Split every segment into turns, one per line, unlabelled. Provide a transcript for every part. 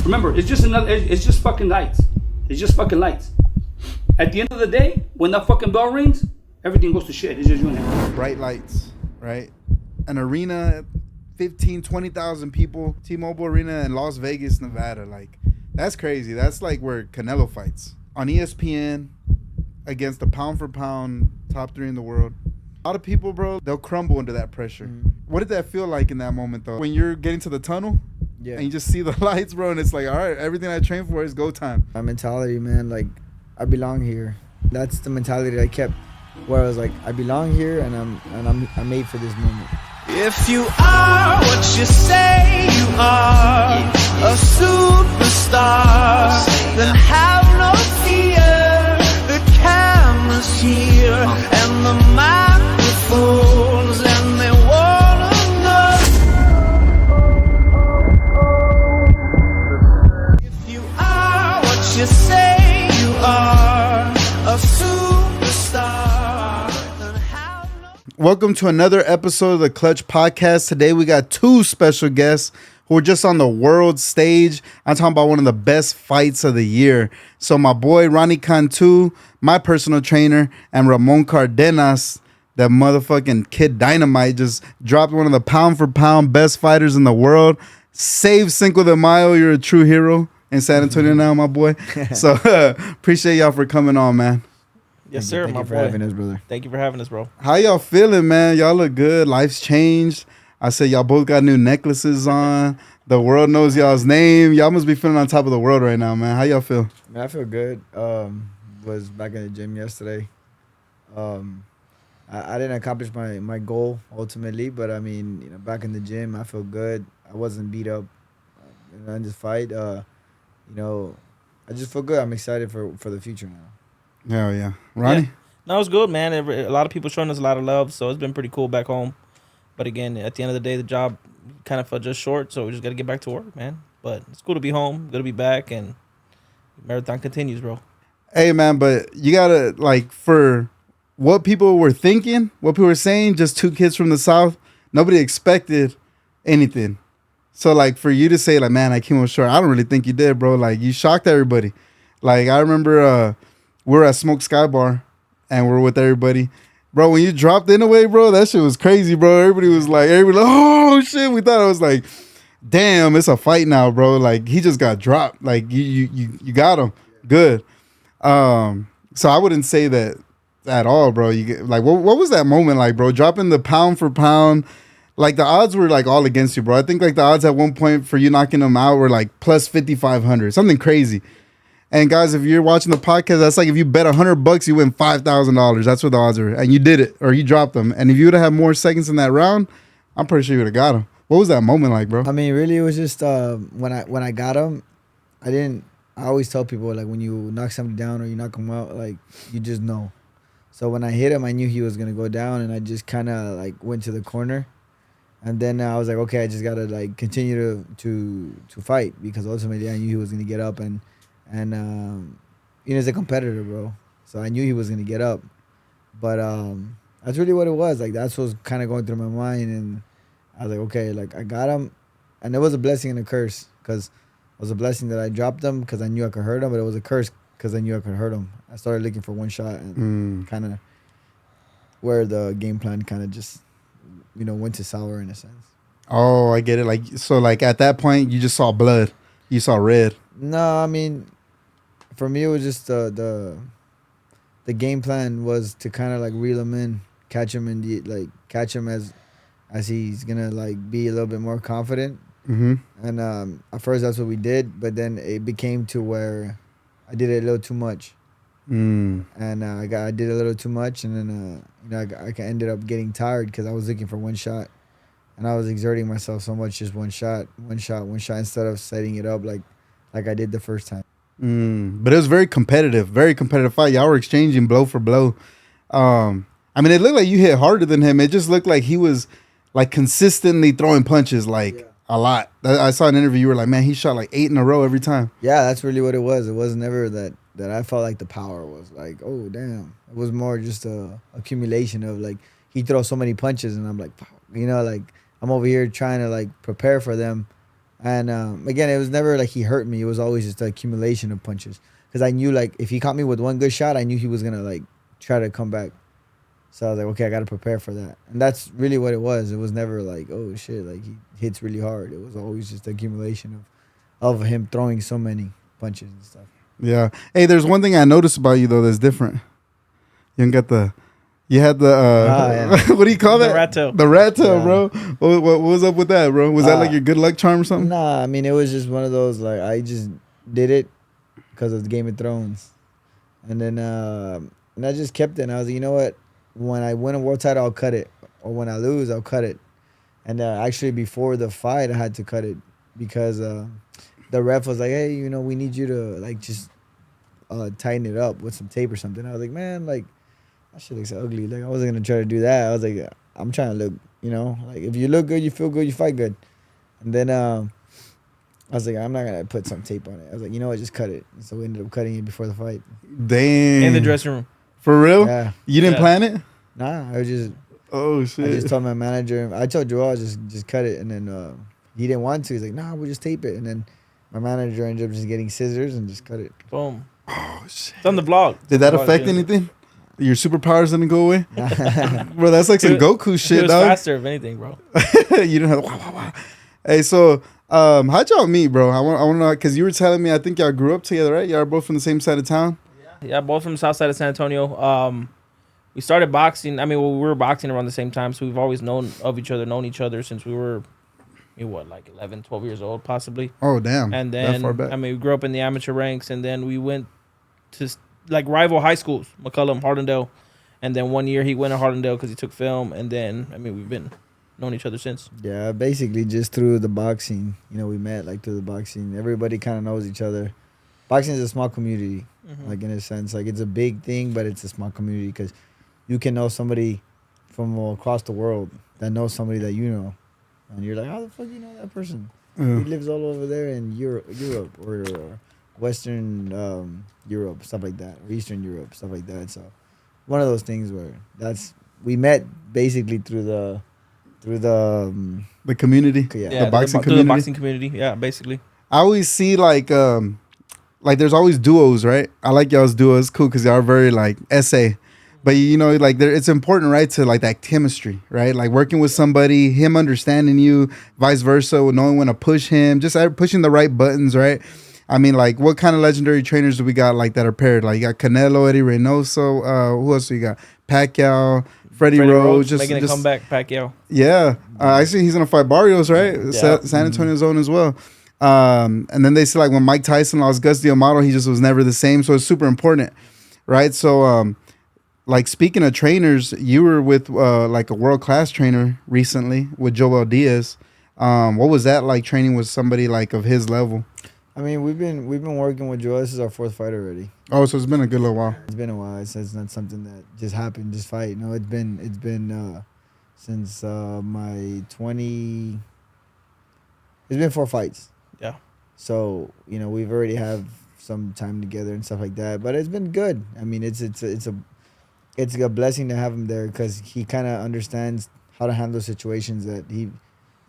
Remember, it's just fucking lights. It's just fucking lights. At the end of the day, when that fucking bell rings, everything goes to shit. It's just you and him.
Bright lights, right? An arena, 15, 20,000 people, T-Mobile Arena in Las Vegas, Nevada. Like, that's crazy. That's like where Canelo fights. On ESPN, against the pound for pound top 3 in the world. A lot of people, bro, they'll crumble under that pressure. What did that feel like in that moment, though? When you're getting to the tunnel, and you just see the lights, bro, and it's like, all right, everything I trained for is go time.
My mentality, man, like, I belong here. That's the mentality I kept, where I was like, I belong here, and I'm made for this moment.
If you are what you say you are, a superstar, then have no fear. The camera's here and the microphones, and they wanna know. If you are what you say you are, a superstar, then have no.
Welcome to another episode of the Clutch Podcast. Today we got 2 special guests who are just on the world stage. I'm talking about one of the best fights of the year. So my boy Ronnie Cantu, my personal trainer, and Ramon Cardenas, that motherfucking kid Dynamite, just dropped one of the pound for pound best fighters in the world. Save Cinco de Mayo. You're a true hero in San Antonio now, my boy. So appreciate y'all for coming on, man.
Yes, sir,
Thank
my
you for
boy.
having us, brother.
Thank you for having us, bro.
How y'all feeling, man? Y'all look good. Life's changed. I said y'all both got new necklaces on. The world knows y'all's name. Y'all must be feeling on top of the world right now, man. How y'all feel?
Man, I feel good. Was back in the gym yesterday. I didn't accomplish my goal ultimately, but I mean, you know, back in the gym, I feel good. I wasn't beat up in this fight. You know, I just feel good. I'm excited for the future now.
Hell yeah. Ronnie?
Yeah. No, it's good, man. A lot of people showing us a lot of love, so it's been pretty cool back home. But again, at the end of the day, the job kind of fell just short, so we just got to get back to work, man. But it's cool to be home, good to be back, and marathon continues, bro.
Hey, man, but you got to, like, for what people were thinking, what people were saying, just 2 kids from the South, nobody expected anything. So, like, for you to say, like, man, I came up short, I don't really think you did, bro. Like, you shocked everybody. Like, I remember we were at Smoke Sky Bar, and we're with everybody. Bro, when you dropped Inoue, bro, that shit was crazy, bro. Everybody was like, oh, shit. We thought it was like, damn, it's a fight now, bro. Like, he just got dropped. Like, you got him. Good. So I wouldn't say that at all, bro. What was that moment like, bro? Dropping the pound for pound. Like, the odds were, like, all against you, bro. I think, like, the odds at one point for you knocking him out were, like, plus 5,500. Something crazy. And guys, if you're watching the podcast, that's like if you bet $100, you win $5,000. That's what the odds are. And you did it, or you dropped them. And if you would have had more seconds in that round, I'm pretty sure you would have got him. What was that moment like, bro?
I mean, really, it was just when I got him, I always tell people, like, when you knock somebody down or you knock them out, like, you just know. So when I hit him, I knew he was gonna go down, and I just kind of like went to the corner, and then I was like, okay, I just gotta like continue to fight, because ultimately I knew he was gonna get up, and you know, he's a competitor, bro. So I knew he was gonna get up, but that's really what it was. Like, that's what was kind of going through my mind, and I was like, okay, like, I got him, and it was a blessing and a curse, because it was a blessing that I dropped him because I knew I could hurt him, but it was a curse because I knew I could hurt him. I started looking for one shot, and kind of where the game plan kind of just, you know, went to sour in a sense.
Oh, I get it. Like, so, like, at that point, you just saw blood. You saw red.
No, I mean, for me, it was just the game plan was to kind of like reel him in, catch him catch him as he's gonna like be a little bit more confident.
Mm-hmm.
And at first that's what we did, but then it became to where I did it a little too much, and I did a little too much, and then you know, I ended up getting tired because I was looking for one shot, and I was exerting myself so much, just one shot, instead of setting it up like I did the first time.
But it was very competitive fight. Y'all were exchanging blow for blow. I mean, it looked like you hit harder than him. It just looked like he was like consistently throwing punches, like a lot. I saw an interview. You were like, man, he shot like 8 in a row every time.
Yeah, that's really what it was. It was never that I felt like the power was like, oh, damn. It was more just a accumulation of like, he throws so many punches, and I'm like, you know, like, I'm over here trying to like prepare for them. And again, it was never like he hurt me. It was always just the accumulation of punches. Because I knew like if he caught me with one good shot, I knew he was gonna like try to come back. So I was like, okay, I gotta prepare for that. And that's really what it was. It was never like, oh shit, like he hits really hard. It was always just the accumulation of him throwing so many punches and stuff.
Yeah. Hey, there's one thing I noticed about you though that's different. You didn't get you had the
yeah.
what do you call that?
The rat tail.
The rat tail,
Yeah.
bro. What was up with that, bro? Was that like your good luck charm or something?
Nah, I mean it was just one of those like I just did it because of Game of Thrones, and then and I just kept it. And I was like, you know what? When I win a world title, I'll cut it, or when I lose, I'll cut it. And actually, before the fight, I had to cut it because the ref was like, hey, you know, we need you to like just tighten it up with some tape or something. I was like, man, like that shit looks ugly. Like I wasn't gonna try to do that. I was like, I'm trying to look, you know, like if you look good, you feel good, you fight good. And then I was like, I'm not gonna put some tape on it. I was like, you know what, just cut it. And so we ended up cutting it before the fight.
Damn.
In the dressing room.
For real?
Yeah.
You didn't
Yeah.
plan it?
Nah, I was just.
Oh
I
shit.
just told my manager. I told Joel just cut it, and then he didn't want to. He's like, nah, we'll just tape it. And then my manager ended up just getting scissors and just cut it.
Boom.
Oh shit.
It's on the vlog.
Did that
Vlog,
affect
yeah.
anything? Your superpowers didn't go away? Bro, that's like some
It-
Goku
It
shit,
was
dog.
faster, if anything, bro.
You didn't have wah, wah, wah. Hey, so how'd y'all meet, bro? I want to know because you were telling me I think y'all grew up together, right? Y'all are both from the same side of town.
Yeah, both from Southside San Antonio. We started boxing. I mean, well, we were boxing around the same time, so we've always known each other since we were, like 11, 12 years old, possibly.
Oh damn!
And
that far
then,
back.
I mean, we grew up in the amateur ranks, and then we went to like rival high schools, McCullum, Hardendale, and then one year he went to Hardendale because he took film, and then I mean we've been known each other since.
Yeah, basically just through the boxing. You know, we met like through the boxing. Everybody kind of knows each other. Boxing is a small community, like in a sense. Like it's a big thing, but it's a small community because you can know somebody from across the world that knows somebody that you know, and you're like, how the fuck do you know that person? He lives all over there in Europe or Western Europe, stuff like that, or Eastern Europe, stuff like that. So one of those things where we met basically through the
The community,
yeah.
the boxing
through
community.
the boxing community, yeah, basically.
I always see like there's always duos, right? I like y'all's duos, cool, because y'all are very like essay. But you know, like it's important, right, to like that chemistry, right? Like working with somebody, him understanding you, vice versa, knowing when to push him, just pushing the right buttons, right? I mean, like what kind of legendary trainers do we got like that are paired? Like you got Canelo, Eddie Reynoso, who else do you got? Pacquiao, Freddie Rose,
making a comeback, Pacquiao.
Yeah, I see he's gonna fight Barrios, right?
Yeah.
San Antonio zone as well. And then they say like when Mike Tyson lost Gus D'Amato, he just was never the same. So it's super important, right? So like speaking of trainers, you were with like a world class trainer recently with Joel Diaz. What was that like training with somebody like of his level?
I mean, we've been working with Joel. This is our fourth fight already.
Oh, so it's been a good little while.
It's been a while. It's not something that just happened, just fight. No, it's been since my 20. It's been 4 fights.
Yeah.
So you know we've already have some time together and stuff like that. But it's been good. I mean, it's a blessing to have him there because he kind of understands how to handle situations that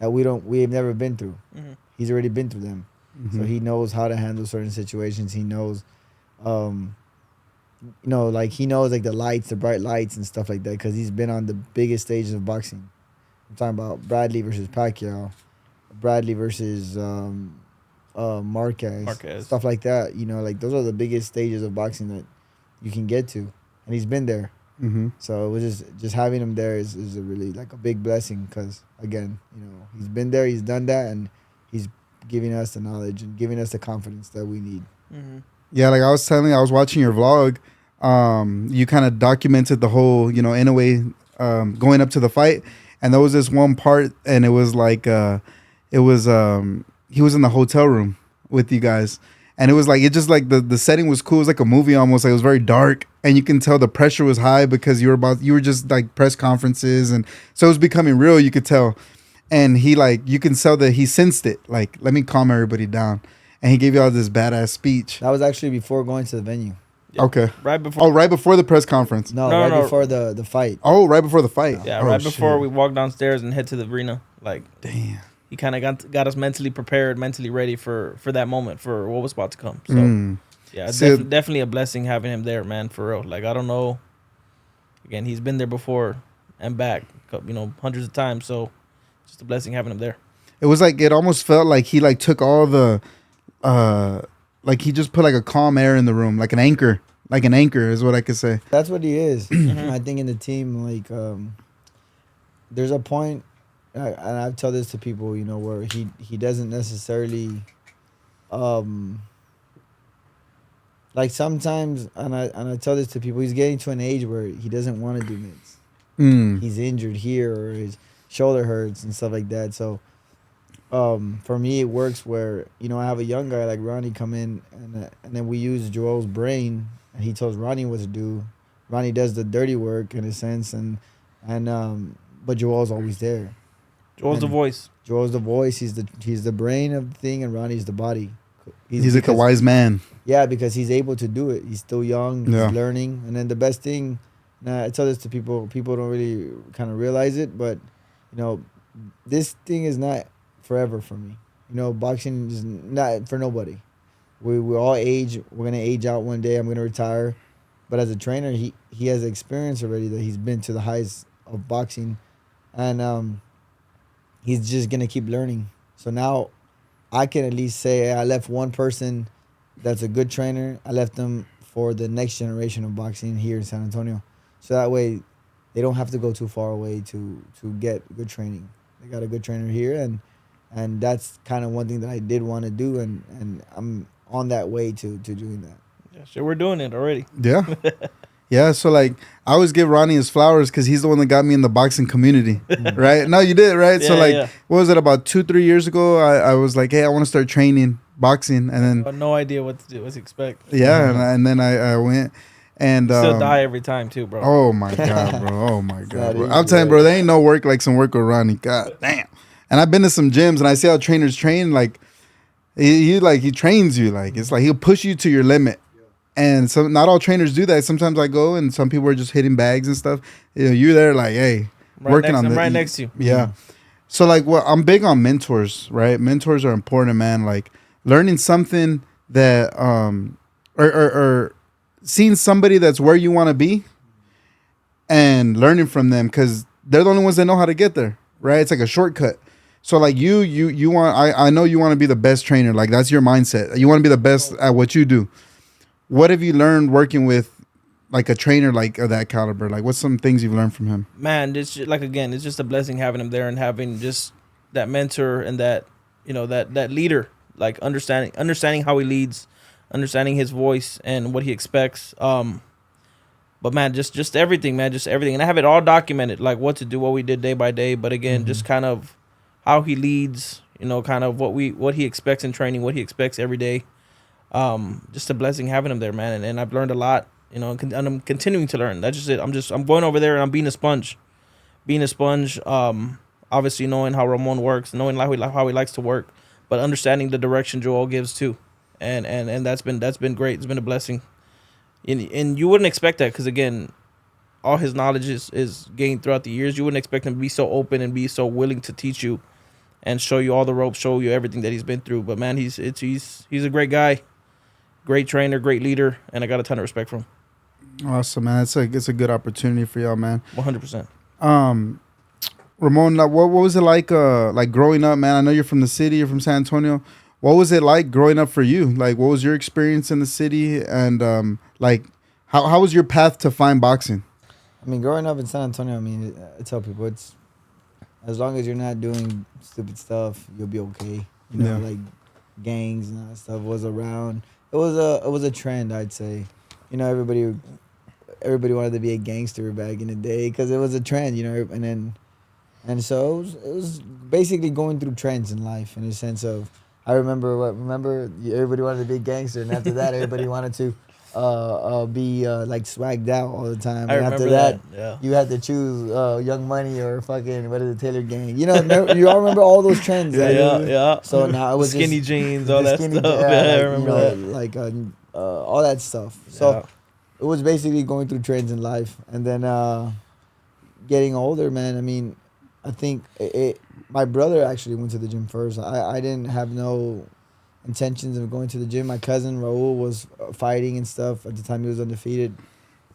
we've never been through.
Mm-hmm.
He's already been through them. So he knows how to handle certain situations. He knows, like he knows like the lights, the bright lights and stuff like that because he's been on the biggest stages of boxing. I'm talking about Bradley versus Pacquiao, Bradley versus Marquez, stuff like that. You know, like those are the biggest stages of boxing that you can get to, and he's been there.
Mm-hmm.
So it was just having him there is a really like a big blessing because again, you know, he's been there, he's done that, and he's giving us the knowledge and giving us the confidence that we need.
Mm-hmm.
Yeah, like I was watching your vlog. You kind of documented the whole, you know, Inoue going up to the fight, and there was this one part, and it was like, he was in the hotel room with you guys, and it was like the setting was cool. It was like a movie almost. Like it was very dark, and you can tell the pressure was high because you were just like press conferences, and so it was becoming real. You could tell. And he you can tell that he sensed it. Like, let me calm everybody down. And he gave you all this badass speech.
That was actually before going to the venue.
Yeah.
Okay.
Right before.
Oh, right before the press conference.
No, before the fight.
Oh, right before the fight.
Yeah,
Oh,
right before
shit.
we walked downstairs and head to the arena. Like,
Damn.
he kind of got us mentally prepared, mentally ready for that moment, for what was about to come. So yeah,
So-
definitely a blessing having him there, man, for real. Like, I don't know. Again, he's been there before and back, hundreds of times. So just a blessing having him there.
It was like, it almost felt like he like took all the, like he just put like a calm air in the room, like an anchor is what I could say.
That's what he is. I think in the team, like, there's a point, and I've told this to people, where he doesn't necessarily, like sometimes, and I tell this to people, he's getting to an age where he doesn't want to do mids. He's injured here, or his shoulder hurts and stuff like that. So, for me, it works where I have a young guy like Ronnie come in, and then we use Joel's brain, and he tells Ronnie what to do. Ronnie does the dirty work in a sense, but Joel's always there.
Joel's the voice.
Joel's the voice. He's the brain of the thing, and Ronnie's the body.
He's like a wise man.
Yeah, because he's able to do it. He's still young. He's learning. And then the best thing, and I tell this to people, people don't really kind of realize it, but, this thing is not forever for me. Boxing is not for nobody. We all age. We're going to age out one day. I'm going to retire. But as a trainer, he has experience already that he's been to the highs of boxing. And he's just going to keep learning. So now I can at least say I left one person that's a good trainer. I left them for the next generation of boxing here in San Antonio. So that way they don't have to go too far away to get good training. They got a good trainer here, and that's kind of one thing that I did want to do, and I'm on that way to doing that.
Yeah, sure, we're doing it already.
Yeah. Yeah, so like I always give Ronnie his flowers because he's the one that got me in the boxing community, right? No, you did, right?
Yeah,
so like,
yeah.
what was it, about 2-3 years ago? I was like, hey, I want to start training boxing, and then
But no idea what to do, what to expect.
yeah, and then I went and
Still die every time too, bro.
oh my god, bro, oh my god, bro.
easy,
I'm telling you, bro, there ain't no work like some work with Ronnie. God damn. And I've been to some gyms and I see how trainers train. Like he trains you. Like it's like he'll push you to your limit. And some, not all trainers do that. Sometimes I go and some people are just hitting bags and stuff. You're there like, hey, working on
I'm
the
right next to you.
Yeah. So like, what I'm big on mentors, right? Mentors are important, man. Like learning something that or seeing somebody that's where you want to be and learning from them, because they're the only ones that know how to get there, right? It's like a shortcut. So like you want, I know you want to be the best trainer. Like that's your mindset. You want to be the best at what you do. What have you learned working with like a trainer like of that caliber? Like what's some things you've learned from him?
Man, it's just, like, again, it's just a blessing having him there and having just that mentor and that, that leader, like understanding how he leads, understanding his voice and what he expects. But man, just everything, man, just everything. And I have it all documented, like what to do, what we did day by day. But again, just kind of how he leads, kind of what he expects in training, what he expects every day. Just a blessing having him there, man. And I've learned a lot, and I'm continuing to learn. That's just it. I'm going over there and I'm being a sponge. Obviously knowing how Ramon works, knowing how he likes to work, but understanding the direction Joel gives too. And that's been great. It's been a blessing. And you wouldn't expect that, because again, all his knowledge is gained throughout the years. You wouldn't expect him to be so open and be so willing to teach you and show you all the ropes, show you everything that he's been through. But man, he's a great guy, great trainer, great leader, and I got a ton of respect for him.
Awesome, man. It's a good opportunity for y'all, man.
100%.
Ramon, what was it like growing up, man? I know you're from the city, you're from San Antonio. What was it like growing up for you? Like, what was your experience in the city? And like, how was your path to find boxing?
I mean, growing up in San Antonio, I tell people, it's as long as you're not doing stupid stuff, you'll be okay. Like gangs and all that stuff was around. It was a trend, I'd say. Everybody wanted to be a gangster back in the day because it was a trend, and so it was basically going through trends in life, in a sense of, I remember everybody wanted to be a gangster, and after that everybody wanted to be like swagged out all the time.
I
And
remember
after that,
yeah.
you had to choose Young Money or fucking what is it, Taylor Gang. You all remember all those trends.
Yeah.
So now it was
skinny
just,
jeans, all that
skinny,
stuff. I remember that.
All that stuff. So it was basically going through trends in life, and then getting older, man. I think my brother actually went to the gym first. I didn't have no intentions of going to the gym. My cousin Raul was fighting and stuff at the time. He was undefeated,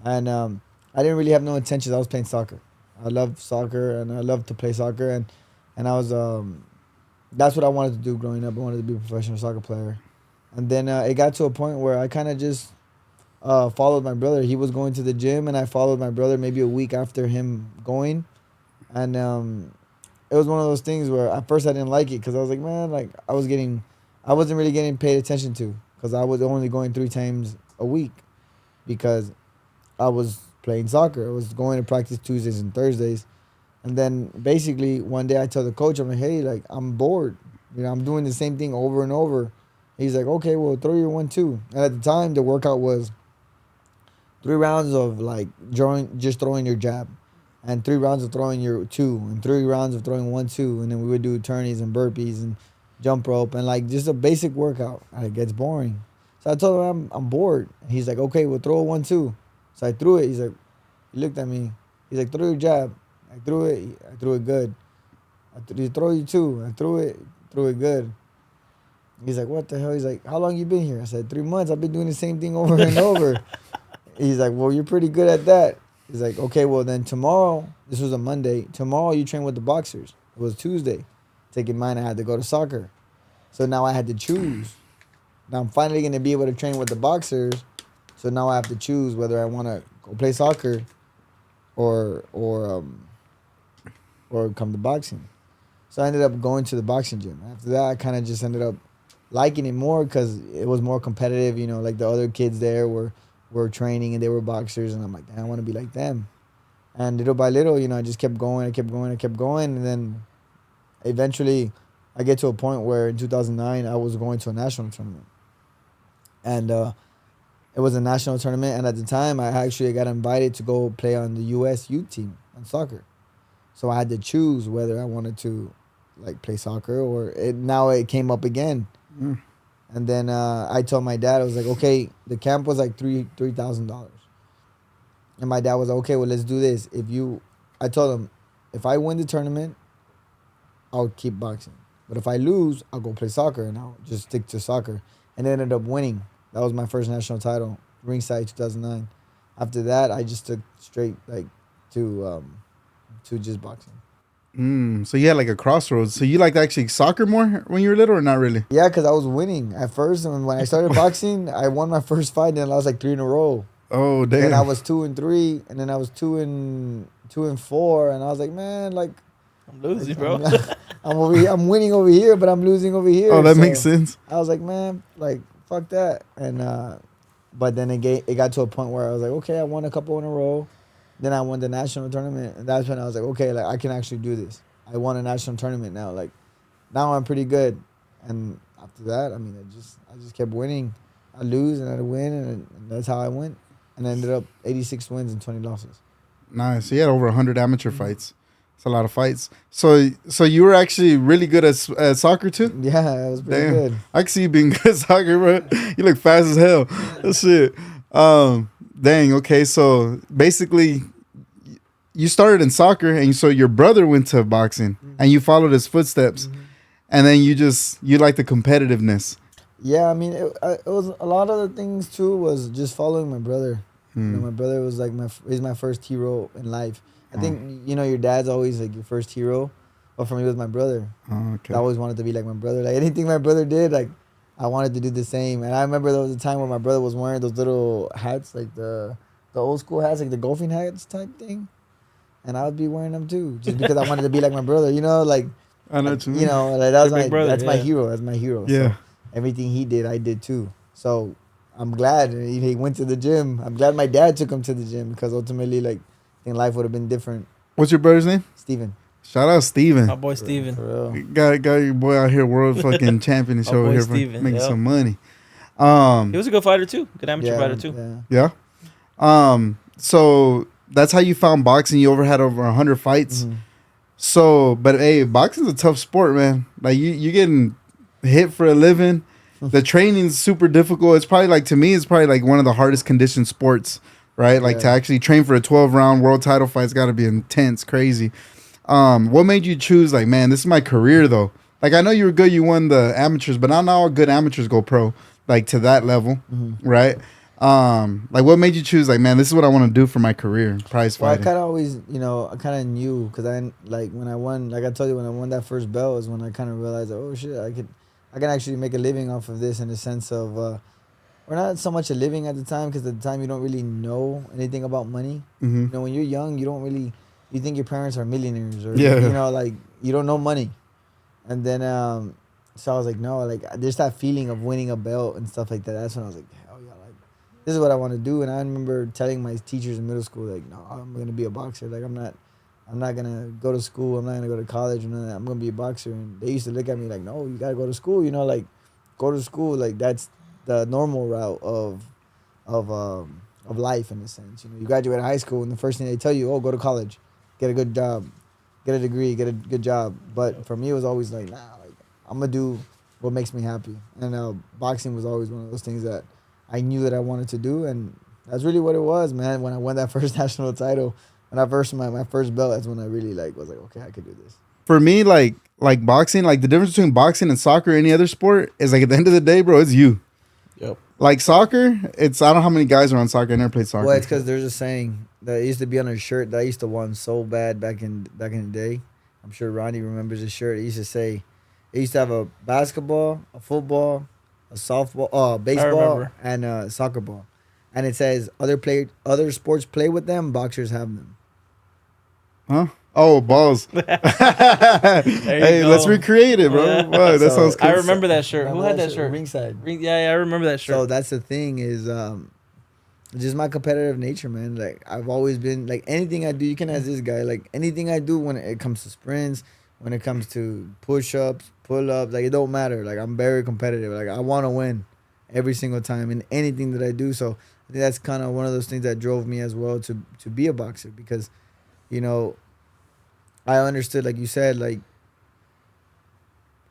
and I didn't really have no intentions. I was playing soccer. I loved soccer and I loved to play soccer, and I was that's what I wanted to do growing up. I wanted to be a professional soccer player, and then it got to a point where I kind of just followed my brother. He was going to the gym, and I followed my brother maybe a week after him going, and it was one of those things where at first I didn't like it because I was like, man, like I wasn't really getting paid attention to because I was only going 3 times a week because I was playing soccer. I was going to practice Tuesdays and Thursdays. And then basically one day I tell the coach, I'm like, hey, like I'm bored. You know, I'm doing the same thing over and over. He's like, okay, well, throw your 1-2. And at the time, the workout was 3 rounds of like just throwing your jab, and 3 rounds of throwing your 2, and 3 rounds of throwing 1-2. And then we would do turnies and burpees and jump rope and like just a basic workout. And it gets boring. So I told him I'm bored. And he's like, okay, we'll throw a 1-2. So I threw it. He's like, he looked at me. He's like, throw your jab. I threw it good. He throw you 2. I threw it good. He's like, what the hell? He's like, how long you been here? I said, 3 months. I've been doing the same thing over and over. He's like, well, you're pretty good at that. He's like, okay, well then tomorrow, this was a Monday, tomorrow you train with the boxers. It was Tuesday. Take in mind I had to go to soccer. So now I had to choose. Now I'm finally going to be able to train with the boxers. So now I have to choose whether I want to go play soccer or come to boxing. So I ended up going to the boxing gym. After that, I kind of just ended up liking it more because it was more competitive. You know, like the other kids there were training and they were boxers. And I'm like, damn, I want to be like them. And little by little, you know, I just kept going. And then eventually I get to a point where in 2009, I was going to a national tournament. And it was a national tournament. And at the time, I actually got invited to go play on the U.S. youth team on soccer. So I had to choose whether I wanted to like play soccer or now it came up again. Mm. And then I told my dad, I was like, okay, the camp was like $3,000. And my dad was like, okay, well, let's do this. I told him, if I win the tournament, I'll keep boxing. But if I lose, I'll go play soccer and I'll just stick to soccer. And I ended up winning. That was my first national title, ringside 2009. After that, I just took straight like to just boxing.
So you had like a crossroads. So you liked actually soccer more when you were little or not really?
Yeah, because I was winning at first. And when I started boxing, I won my first fight and I was like 3 in a row.
Oh, damn.
And I was 2-3, and then I was 2-4, and I was like, man, like
I'm losing, bro.
I'm over here, I'm winning over here, but I'm losing over here.
Oh, that makes sense.
I was like, man, like fuck that. And but then it got to a point where I was like, okay, I won a couple in a row. Then I won the national tournament, and that's when I was like, okay, like I can actually do this. I won a national tournament now. Like now I'm pretty good. And after that, I mean, I just kept winning. I lose and I win, and that's how I went. And I ended up 86 wins and 20 losses.
Nice. So you had over 100 amateur fights. It's a lot of fights. So you were actually really good at soccer too?
Yeah, I was pretty good.
I can see you being good at soccer, bro. You look fast as hell. That shit. Dang, okay. So basically, you started in soccer, and so your brother went to boxing, and you followed his footsteps. And then you like the competitiveness.
Yeah, I mean, it was a lot of the things too was just following my brother. You know, my brother was like he's my first hero in life. I think, you know, your dad's always like your first hero. But for me, it was my brother. Oh, okay. I always wanted to be like my brother. Like anything my brother did, like I wanted to do the same. And I remember there was a time when my brother was wearing those little hats, like the old school hats, like the golfing hats type thing. And I would be wearing them too, just because I wanted to be like my brother. You know, like
I know what you mean.
You know, like that was my
brother,
that's my hero. That's my hero.
Yeah.
So everything he did, I did too. So I'm glad he went to the gym. I'm glad my dad took him to the gym because ultimately, like, I think life would have been different.
What's your brother's name?
Steven.
Shout out Steven.
My boy Steven.
For real.
Got your boy out here, world fucking champion, and over here
Steven,
making some money.
He was a good fighter too. Good amateur fighter too.
Yeah. So that's how you found boxing. You had over 100 fights. Mm-hmm. So, but hey, boxing's a tough sport, man. Like you getting hit for a living. The training's super difficult. It's probably like, to me, it's probably like one of the hardest conditioned sports, right? Like to actually train for a 12-round world title fight's got to be intense, crazy. What made you choose, like, man, this is my career, though? Like, I know you were good, you won the amateurs, but not all good amateurs go pro, like, to that level, right? Like, what made you choose, like, man, this is what I want to do for my career, prize
Well, I
fighting?
kind of always, I kind of knew because when I won, like I told you, when I won that first belt is when I kind of realized, oh shit, I can actually make a living off of this in the sense of, or not so much a living at the time because at the time you don't really know anything about money.
Mm-hmm.
When you're young, you don't really, you think your parents are millionaires or,
Yeah.
like you don't know money. And then, so I was like, no, like there's that feeling of winning a belt and stuff like that. That's when I was like, hell yeah, like this is what I want to do. And I remember telling my teachers in middle school, like, no, I'm gonna be a boxer. Like I'm not gonna go to school. I'm not gonna go to college or none of that. I'm gonna be a boxer. And they used to look at me like, no, you gotta go to school. Like go to school. Like that's the normal route of life in a sense. You graduate high school and the first thing they tell you, oh, go to college, get a good job, get a degree, get a good job. But for me, it was always like, nah, like I'm gonna do what makes me happy. And boxing was always one of those things that I knew that I wanted to do, and that's really what it was, man. When I won that first national title, when I first my first belt, that's when I really was like, okay, I could do this.
For me, like boxing, like the difference between boxing and soccer or any other sport is like at the end of the day, bro, it's you.
Yep.
Like soccer, I don't know how many guys are on soccer. I never played soccer.
Well, it's because there's a saying that used to be on a shirt that I used to want so bad back in the day. I'm sure Ronnie remembers the shirt. It used to say, it used to have a basketball, a football, a softball, baseball, and a soccer ball. And it says other sports play with them, boxers have them.
Huh? Oh, balls. Hey, let's recreate it, bro.
Yeah.
Wow, that sounds cool.
I remember that shirt. Who had that shirt?
Ringside.
Yeah, I remember that shirt.
So that's the thing is just my competitive nature, man. Like I've always been like anything I do, you can ask this guy, like anything I do when it comes to sprints, when it comes to push-ups, pull-ups, like it don't matter. Like I'm very competitive. Like I want to win every single time in anything that I do. So I think that's kind of one of those things that drove me as well to be a boxer because, I understood, like you said, like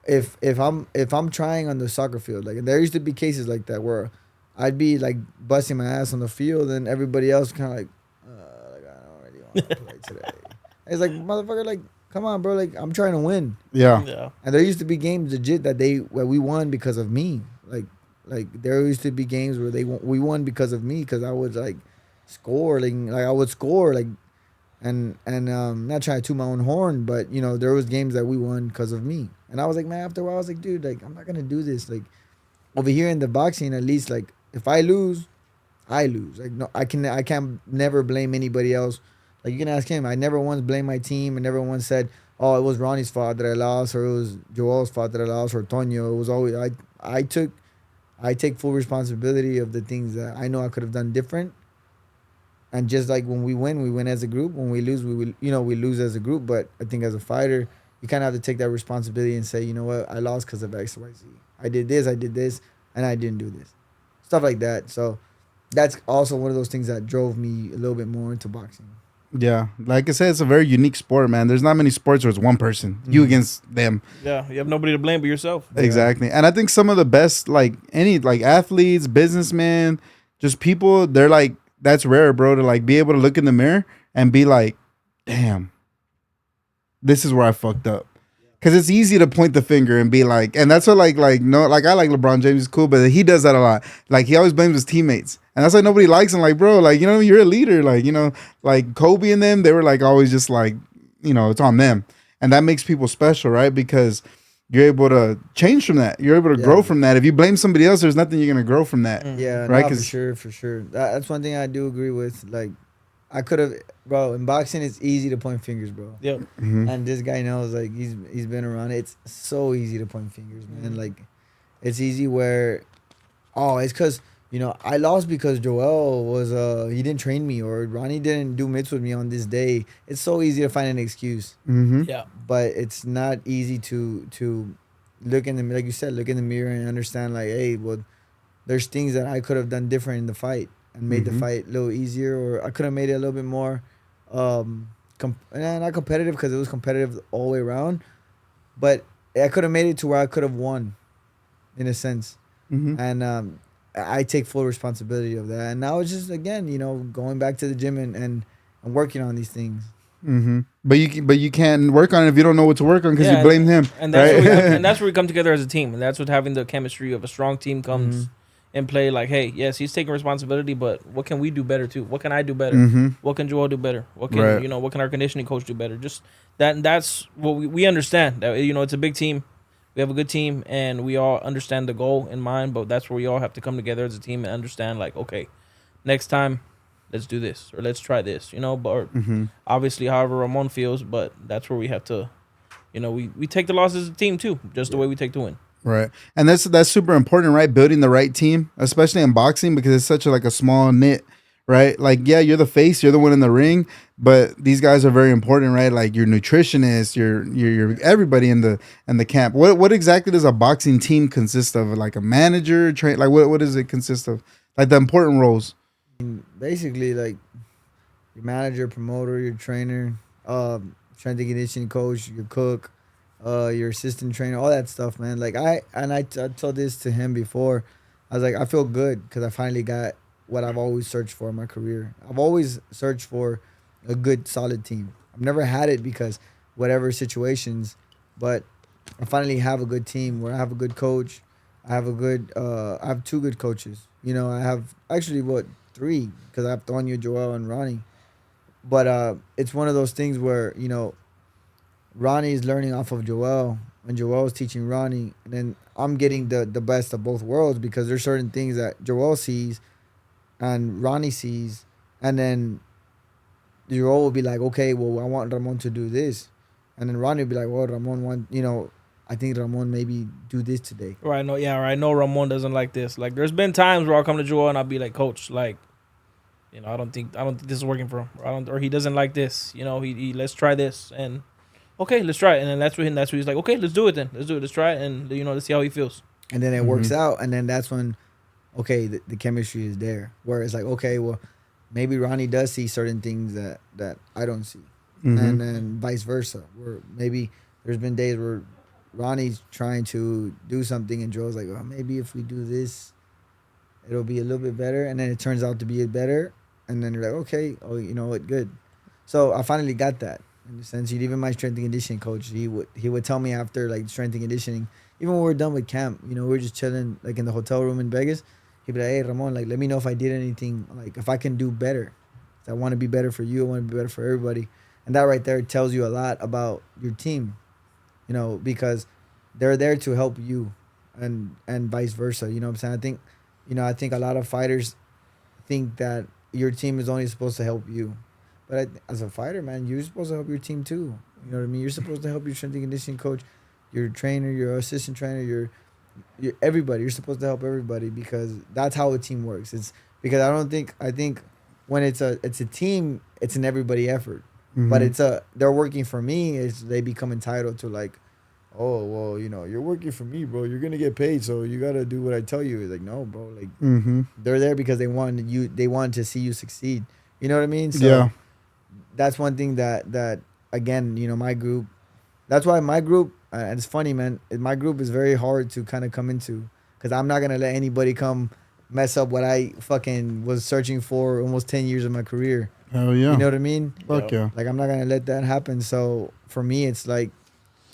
if I'm trying on the soccer field, like there used to be cases like that where I'd be like busting my ass on the field and everybody else kind of like I don't really want to play today. It's like, motherfucker, like come on, bro, like I'm trying to win.
Yeah.
And there used to be games legit that where we won because of me. Like there used to be games where we won because of me because I would like score, like I would score like. And not trying to toot my own horn, but there was games that we won because of me. And I was like, man, after a while I was like, dude, like I'm not gonna do this. Like over here in the boxing, at least, like if I lose, I lose. Like no, I can't never blame anybody else. Like you can ask him. I never once blamed my team. I never once said, oh, it was Ronnie's fault that I lost, or it was Joel's fault that I lost, or Tonio. It was always I take full responsibility of the things that I know I could have done different. And just like when we win as a group. When we lose, we lose as a group. But I think as a fighter, you kind of have to take that responsibility and say, you know what, I lost because of X, Y, Z. I did this, and I didn't do this. Stuff like that. So that's also one of those things that drove me a little bit more into boxing.
Yeah. Like I said, it's a very unique sport, man. There's not many sports where it's one person, you against them.
Yeah, you have nobody to blame but yourself.
Exactly. And I think some of the best, like athletes, businessmen, just people, they're like, that's rare, bro, to like be able to look in the mirror and be like, damn, this is where I fucked up. Because it's easy to point the finger and be like, and that's what I like LeBron James is cool, but he does that a lot. Like he always blames his teammates. And that's why nobody likes him. Like, bro, like, you're a leader. Like, like Kobe and them, they were like always just like, it's on them. And that makes people special, right? Because you're able to change from that. You're able to grow from that. If you blame somebody else, there's nothing you're going to grow from that.
Yeah,
right?
No, for sure. That's one thing I do agree with. Like, I could have, bro, in boxing, it's easy to point fingers, bro.
Yep.
Mm-hmm.
And this guy knows, like, he's been around. It's so easy to point fingers, man. Like, it's easy where, it's because, I lost because Joel was, he didn't train me, or Ronnie didn't do mitts with me on this day. It's so easy to find an excuse.
Mm-hmm.
Yeah.
But it's not easy to look in the, like you said, look in the mirror and understand, like, hey, well, there's things that I could have done different in the fight and made the fight a little easier, or I could have made it a little bit more, not competitive because it was competitive all the way around, but I could have made it to where I could have won, in a sense.
Mm-hmm.
And I take full responsibility of that. And now it's just, again, going back to the gym and working on these things.
But you can't work on it if you don't know what to work on because you blame him.
And that's
right?
and that's where we come together as a team, and that's what having the chemistry of a strong team comes in play. Like, hey, yes, he's taking responsibility, but what can we do better too? What can I do better? What can Joel do better? What can what can our conditioning coach do better? Just that's what we understand. That it's a big team. We have a good team, and we all understand the goal in mind. But that's where we all have to come together as a team and understand, like, okay, next time, let's do this or let's try this. But obviously, however Ramon feels, but that's where we have to, we take the loss as a team too, just the way we take the win.
Right. And that's super important, right? Building the right team, especially in boxing, because it's such a small knit, right? Like, yeah, you're the face, you're the one in the ring, but these guys are very important, right? Like your nutritionist, your everybody in the camp. What exactly does a boxing team consist of? Like a manager, like what does it consist of? Like the important roles.
Basically, like your manager, promoter, your trainer, strength and conditioning coach, your cook, your assistant trainer, all that stuff, man. Like I told this to him before. I was like, I feel good because I finally got what I've always searched for in my career. I've always searched for a good, solid team. I've never had it because whatever situations, but I finally have a good team where I have a good coach. I have two good coaches. I have actually three, because I have Tonya, Joel, and Ronnie. But it's one of those things where Ronnie is learning off of Joel, and Joel is teaching Ronnie, and then I'm getting the best of both worlds because there's certain things that Joel sees and Ronnie sees, and then Joel will be like, okay, well, I want Ramon to do this, and then Ronnie will be like, well, Ramon I think Ramon maybe do this today.
Right, I know Ramon doesn't like this. Like, there's been times where I'll come to Joel and I'll be like, Coach, like, I don't think this is working for him, or he doesn't like this. He let's try this, and okay, let's try it, and then that's when he's like, okay, let's do it then, let's try it, and let's see how he feels.
And then it works out, and then that's when, okay, the chemistry is there. Where it's like, okay, well, maybe Ronnie does see certain things that I don't see, and then vice versa. Where maybe there's been days where Ronnie's trying to do something, and Joel's like, well, maybe if we do this, it'll be a little bit better, and then it turns out to be better, and then you're like, okay, oh, you know what, good. So I finally got that. In the sense, even my strength and conditioning coach, he would tell me after like strength and conditioning, even when we're done with camp, we were just chilling like in the hotel room in Vegas. He'd be like, hey, Ramon, like, let me know if I did anything, like if I can do better. I want to be better for you. I want to be better for everybody. And that right there tells you a lot about your team, because they're there to help you, and vice versa. You know what I'm saying? I think a lot of fighters think that your team is only supposed to help you. But as a fighter, man, you're supposed to help your team too. You know what I mean? You're supposed to help your strength and conditioning coach, your trainer, your assistant trainer, your everybody. You're supposed to help everybody because that's how a team works. It's because I think when it's a team, it's an everybody effort. But they're working for me. They become entitled to like, oh, well, you're working for me, bro. You're gonna get paid, so you gotta do what I tell you. It's like, no, bro. Like they're there because they want to see you succeed. You know what I mean? So,
yeah.
That's one thing that again, my group. That's why my group, and it's funny, man. My group is very hard to kind of come into because I'm not gonna let anybody come mess up what I fucking was searching for almost 10 years of my career.
Oh yeah.
You know what I mean?
Fuck yeah.
Like I'm not gonna let that happen. So for me, it's like,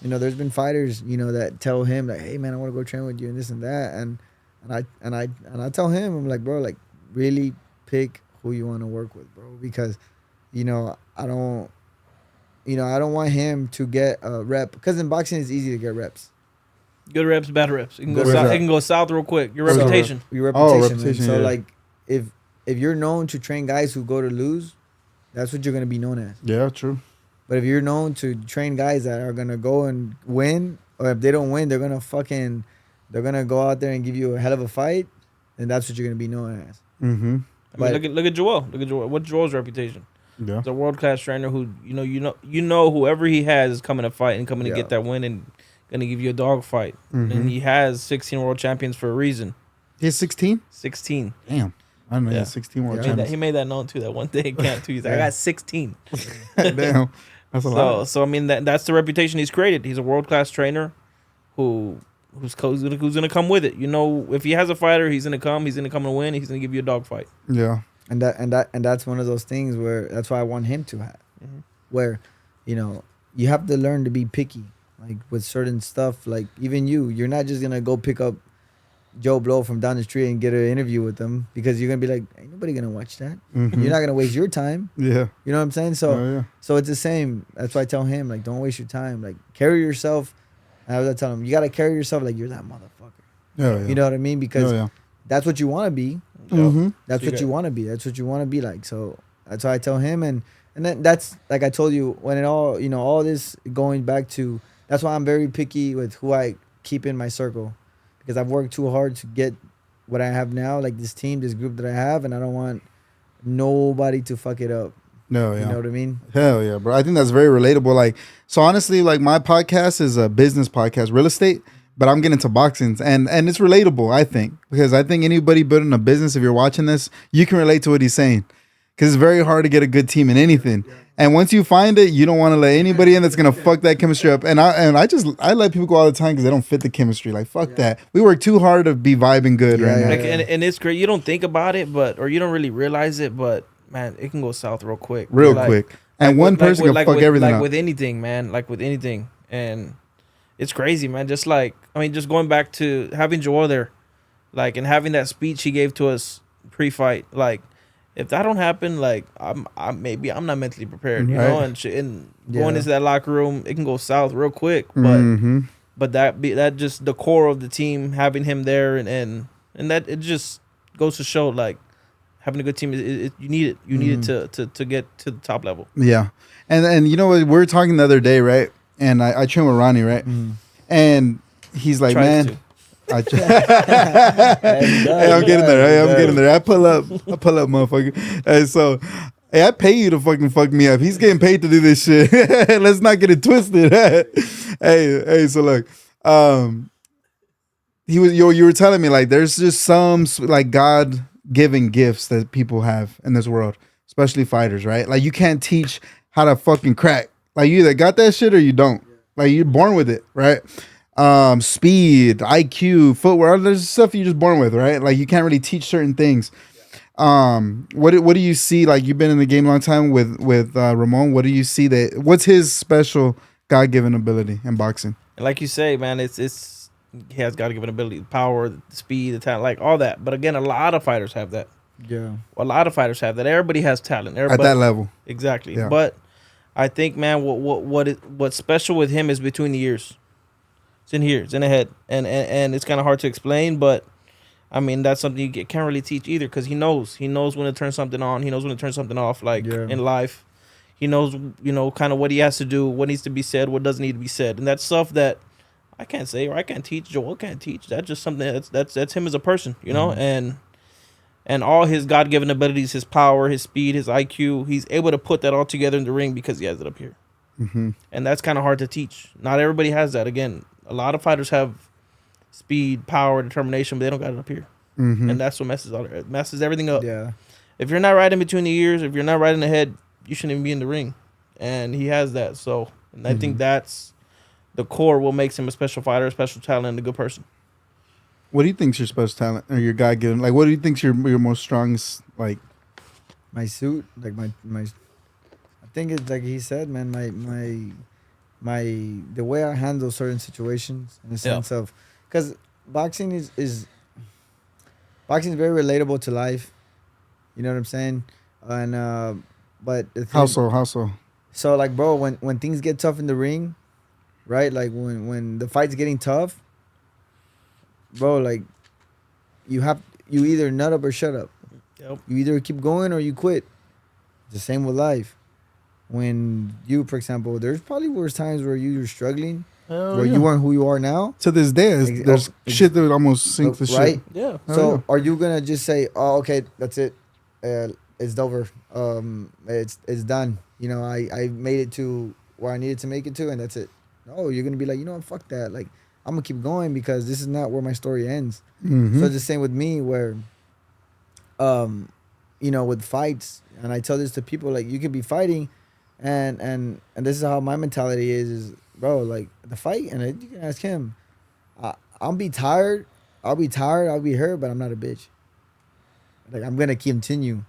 there's been fighters, that tell him like, hey man, I want to go train with you and this and that, and I tell him, I'm like, bro, like really pick who you want to work with, bro, because I don't want him to get a rep because in boxing it's easy to get reps.
Good reps, bad reps. It can go south real quick. Your reputation.
Your reputation.
Oh, reputation.
So
yeah.
like if you're known to train guys who go to lose, that's what you're gonna be known as.
Yeah, true.
But if you're known to train guys that are gonna go and win, or if they don't win, they're gonna go out there and give you a hell of a fight, then that's what you're gonna be known as.
Mm-hmm.
I mean, look at Joel. Look at Joel. What's Joel's reputation?
Yeah.
He's a world class trainer who whoever he has is coming to fight and coming to get that win and gonna give you a dog fight. And he has 16 world champions for a reason.
He's 16?
16.
Damn. I don't know. He has 16 world champions.
He made that known too that one day in Cantu. He's like, I got 16.
Damn. That's a lot.
So I mean that's the reputation he's created. He's a world class trainer who's gonna come with it. If he has a fighter, he's gonna come to win. He's gonna give you a dog fight.
Yeah.
And that's one of those things where that's why I want him to have. where, you know, you have to learn to be picky, like with certain stuff. Like even you're not just gonna go pick up Joe Blow from down the street and get an interview with them because you're gonna be like, ain't nobody gonna watch that.
Mhm.
You're not gonna waste your time.
Yeah.
You know what I'm saying? So
Oh, yeah.
so it's the same. That's why I tell him, like, don't waste your time. Like, carry yourself. And I was telling him, you gotta carry yourself like you're that motherfucker.
Oh, yeah.
You know what I mean? Because
Oh, yeah.
that's what you want to be.
Mm-hmm.
That's
So you
what you
got-
want to be. That's what you want to be like. So that's why I tell him, and then that's like I told you when it all, you know, all this going back to. That's why I'm very picky with who I keep in my circle, because I've worked too hard to get what I have now, like this team, this group that I have, and I don't want nobody to fuck it up.
No, yeah.
You know what I mean?
Hell yeah, bro. I think that's very relatable. Like, so honestly, like my podcast is a business podcast, real estate, but I'm getting into boxing and it's relatable, I think, because I think anybody building a business, if you're watching this, you can relate to what he's saying. Because it's very hard to get a good team in anything. And once you find it, you don't want to let anybody in that's gonna fuck that chemistry up. And I let people go all the time because they don't fit the chemistry. Like fuck that. We work too hard to be vibing good
Yeah,
right
yeah,
now.
Like, and it's great. You don't think about it, or you don't really realize it, but man, it can go south real quick.
Real
Like-
quick. And
like
one
with-
person
with-
can fuck everything
like
up.
with anything, man. Like with anything, and it's crazy, man. Just like just going back to having Joel there, like, and having that speech he gave to us pre-fight. Like, if that don't happen, like I'm not mentally prepared, you know.
Right.
And
Yeah.
going into that locker room, it can go south real quick. But
Mm-hmm.
but that just the core of the team, having him there, and that it just goes to show, like, having a good team, you need it. You need it to get to the top level.
Yeah. And you know what, we were talking the other day, right? And I train with Ronnie, right? And he's like,
Tries
man,
to.
Hey, I'm getting there. Hey, I'm getting there. I pull up, motherfucker. Hey, so, hey, I pay you to fucking fuck me up. He's getting paid to do this shit. Let's not get it twisted. hey, so look, you were telling me, like, there's just some like God-given gifts that people have in this world, especially fighters, right? Like, you can't teach how to fucking crack. Like, you either got that shit or you don't. Like, you're born with it, right? Speed, IQ, footwear, there's stuff you're just born with, right? Like, you can't really teach certain things. What do you see? Like, you've been in the game a long time with Ramon. What do you see what's his special God-given ability in boxing?
And like you say, man, it's he has got to give an ability, the power, the speed, the talent, like all that. But again, a lot of fighters have that.
Yeah.
A lot of fighters have that. Everybody has talent.
At that level.
Exactly.
Yeah.
But I think, man, what's special with him is between the ears. It's in here. It's in the head. And it's kind of hard to explain, but I mean, that's something you can't really teach either, because he knows. He knows when to turn something on. He knows when to turn something off, like in life. He knows, kind of what he has to do, what needs to be said, what doesn't need to be said. And that's stuff that I can't say or I can't teach. Joel can't teach. That's just something that's him as a person, you know? And all his God-given abilities, his power, his speed, his IQ, he's able to put that all together in the ring because he has it up here.
Mm-hmm.
And that's kind of hard to teach. Not everybody has that. Again, a lot of fighters have speed, power, determination, but they don't got it up here.
Mm-hmm.
And that's what messes everything up.
Yeah.
If you're not right in between the ears, if you're not right in the head, you shouldn't even be in the ring. And he has that. So, and I think that's the core, what makes him a special fighter, a special talent, and a good person.
What do you think's your special talent or your God-given? Like, what do you think's your most strongest, like?
My suit, like my I think it's like he said, man, my the way I handle certain situations in the sense of, because boxing is very relatable to life. You know what I'm saying? And but the thing,
How so?
so like, bro, when things get tough in the ring, right? Like when the fight's getting tough, bro, like you either nut up or shut up.
Yep.
You either keep going or you quit. It's the same with life. When you, for example, there's probably worse times where you were struggling, where you weren't who you are now.
To this day, there's shit that would almost sink the
Right?
shit.
Yeah.
So are you gonna just say, "Oh, okay, that's it, it's over, it's done"? You know, I made it to where I needed to make it to, and that's it. No, you're gonna be like, you know what, fuck that. Like, I'm gonna keep going because this is not where my story ends.
Mm-hmm.
So it's the same with me, where, with fights, and I tell this to people, like, you could be fighting, and this is how my mentality is bro, like, the fight, and you can ask him, I'll be tired, I'll be hurt, but I'm not a bitch. Like, I'm gonna continue,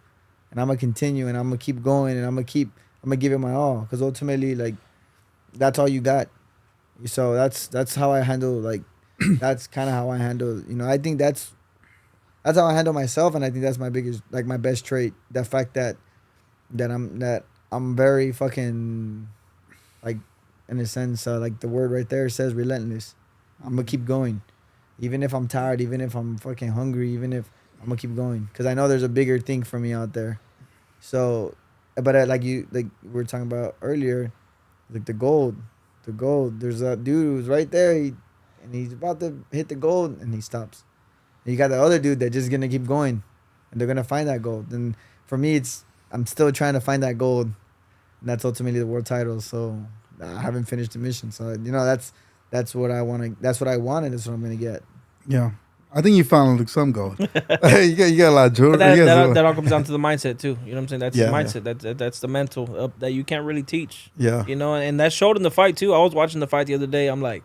and I'm gonna keep going, and I'm gonna I'm gonna give it my all, because ultimately, like, that's all you got. So that's how I handle, like, that's kind of how I handle. I think that's how I handle myself, and I think that's my biggest, like, my best trait. The fact that I'm very fucking, like, in a sense, like the word right there says relentless. I'm gonna keep going, even if I'm tired, even if I'm fucking hungry, even if I'm gonna keep going, because I know there's a bigger thing for me out there. So, but like we were talking about earlier, like the gold. There's a dude who's right there, and he's about to hit the gold, and he stops. And you got the other dude that's just gonna keep going, and they're gonna find that gold. And for me, I'm still trying to find that gold, and that's ultimately the world title. So I haven't finished the mission. So that's what I want to. That's what I wanted. That's what I'm gonna get.
Yeah. I think you found some gold. you got a lot of jewelry.
But that all comes down to the mindset too. You know what I'm saying? That's
Yeah.
the mindset. That's the mental that you can't really teach.
Yeah.
And that showed in the fight too. I was watching the fight the other day. I'm like,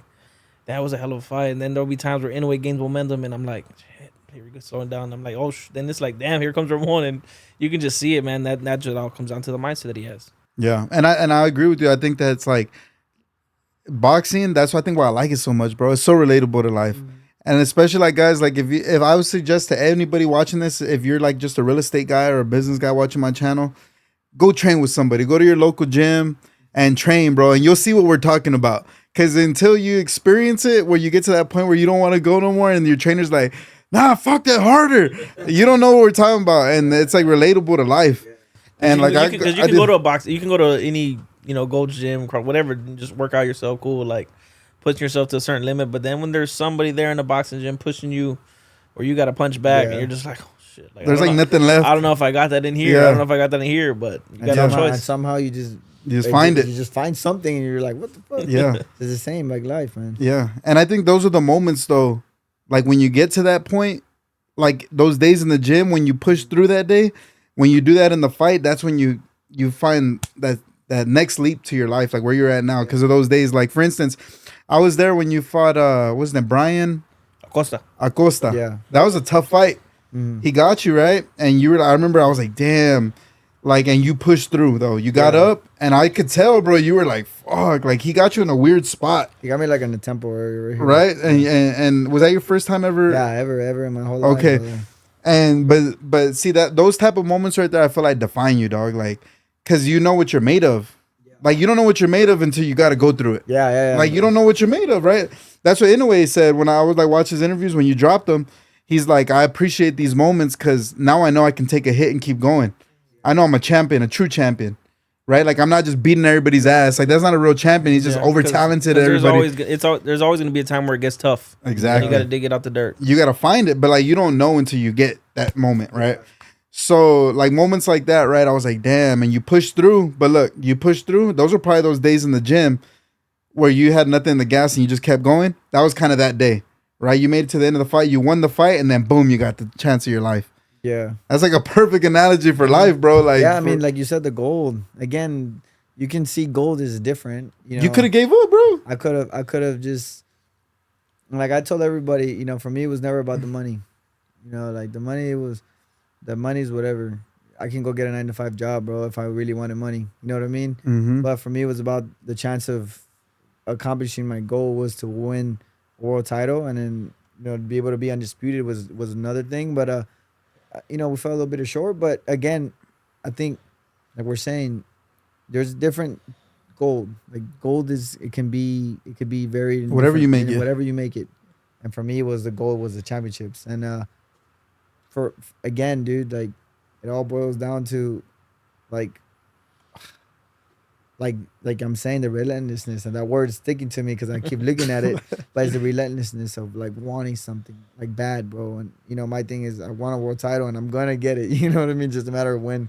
that was a hell of a fight. And then there'll be times where Inoue gains momentum, and I'm like, shit, here we go, slowing down. I'm like, oh, then it's like, damn, here comes Ramon, and you can just see it, man. That just all comes down to the mindset that he has.
Yeah, and I agree with you. I think that's like boxing. That's why I think why I like it so much, bro. It's so relatable to life, and especially like guys, like if I would suggest to anybody watching this, if you're like just a real estate guy or a business guy watching my channel, go train with somebody. Go to your local gym and train, bro, and you'll see what we're talking about. Because until you experience it, where you get to that point where you don't want to go no more, and your trainer's like, nah, fuck that harder. You don't know what we're talking about, and it's like relatable to life. And like
you can go to a box, you can go to any Gold's Gym, whatever, and just work out yourself, cool, like putting yourself to a certain limit. But then when there's somebody there in the boxing gym pushing you, or you got to punch back, and you're just like, oh shit, like,
there's like nothing left.
I don't know if I got that in here.
Yeah.
I don't know if I got that in here, but you got no choice.
And somehow you just
find it.
You just find something, and you're like, what the fuck?
Yeah,
It's the same like life, man.
yeah. And I think those are the moments though, like when you get to that point, like those days in the gym when you push through that day, when you do that in the fight, that's when you find that next leap to your life, like where you're at now, because of those days. Like for instance, I was there when you fought wasn't it Brian
Acosta.
Yeah, that was a tough fight. He got you right, and I remember I was like, damn, like, and you pushed through though. You got up, and I could tell, bro, you were like, fuck, like he got you in a weird spot.
He got me like in the temple area,
right? And was that your first time ever?
Yeah, ever in my whole life.
Okay. And but see that those type of moments right there, I feel like define you, dog. Like, cause you know what you're made of. Like you don't know what you're made of until you got to go through it.
Yeah.
Like you don't know what you're made of, right? That's what Inoue said when I was like watch his interviews when you dropped them. He's like, I appreciate these moments because now I know I can take a hit and keep going. I know I'm a champion, a true champion, right? Like I'm not just beating everybody's ass. Like that's not a real champion. He's just over talented.
There's always going to be a time where it gets tough.
Exactly.
You got to dig it out the dirt.
You got to find it, but like you don't know until you get that moment, right? So like moments like that, right? I was like, damn, and you push through. But look, you push through. Those were probably those days in the gym where you had nothing in the gas and you just kept going. That was kind of that day, right? You made it to the end of the fight. You won the fight, and then boom, you got the chance of your life.
Yeah,
that's like a perfect analogy for life, bro. Like,
yeah, I mean, like you said, the gold again. You can see gold is different.
You could have gave up, bro.
I could have just, like I told everybody, for me it was never about the money. Like the money's whatever. I can go get a 9-to-5 job, bro, if I really wanted money. You know what I mean?
Mm-hmm.
But for me, it was about the chance of accomplishing my goal was to win a world title, and then to be able to be undisputed was another thing. But we fell a little bit short. But again, I think, like we're saying, there's different gold. Like gold it could be very
whatever you make it.
Whatever you make it. And for me, the goal was the championships. And for again, dude, like it all boils down to like I'm saying, the relentlessness, and that word is sticking to me because I keep looking at it. But it's the relentlessness of like wanting something like bad, bro. And my thing is I want a world title and I'm gonna get it. You know what I mean? Just a matter of when.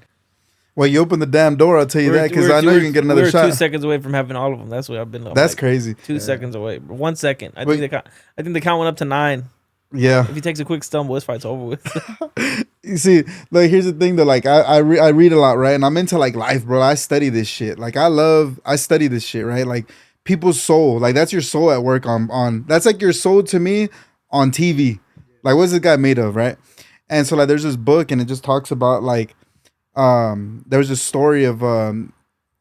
Well, you opened the damn door. I'll tell you that because I know you can get another shot.
2 seconds away from having all of them. That's what I've been.
That's like, crazy.
2 seconds away. 1 second. I think the count went up to 9.
Yeah.
If he takes a quick stumble, this fight's over with.
You see, like here's the thing though. Like I read a lot, right? And I'm into like life, bro. I study this shit. Like I study this shit, right? Like people's soul. Like that's your soul at work on that's like your soul to me on TV. Like what's this guy made of, right? And so like there's this book and it just talks about like there was a story of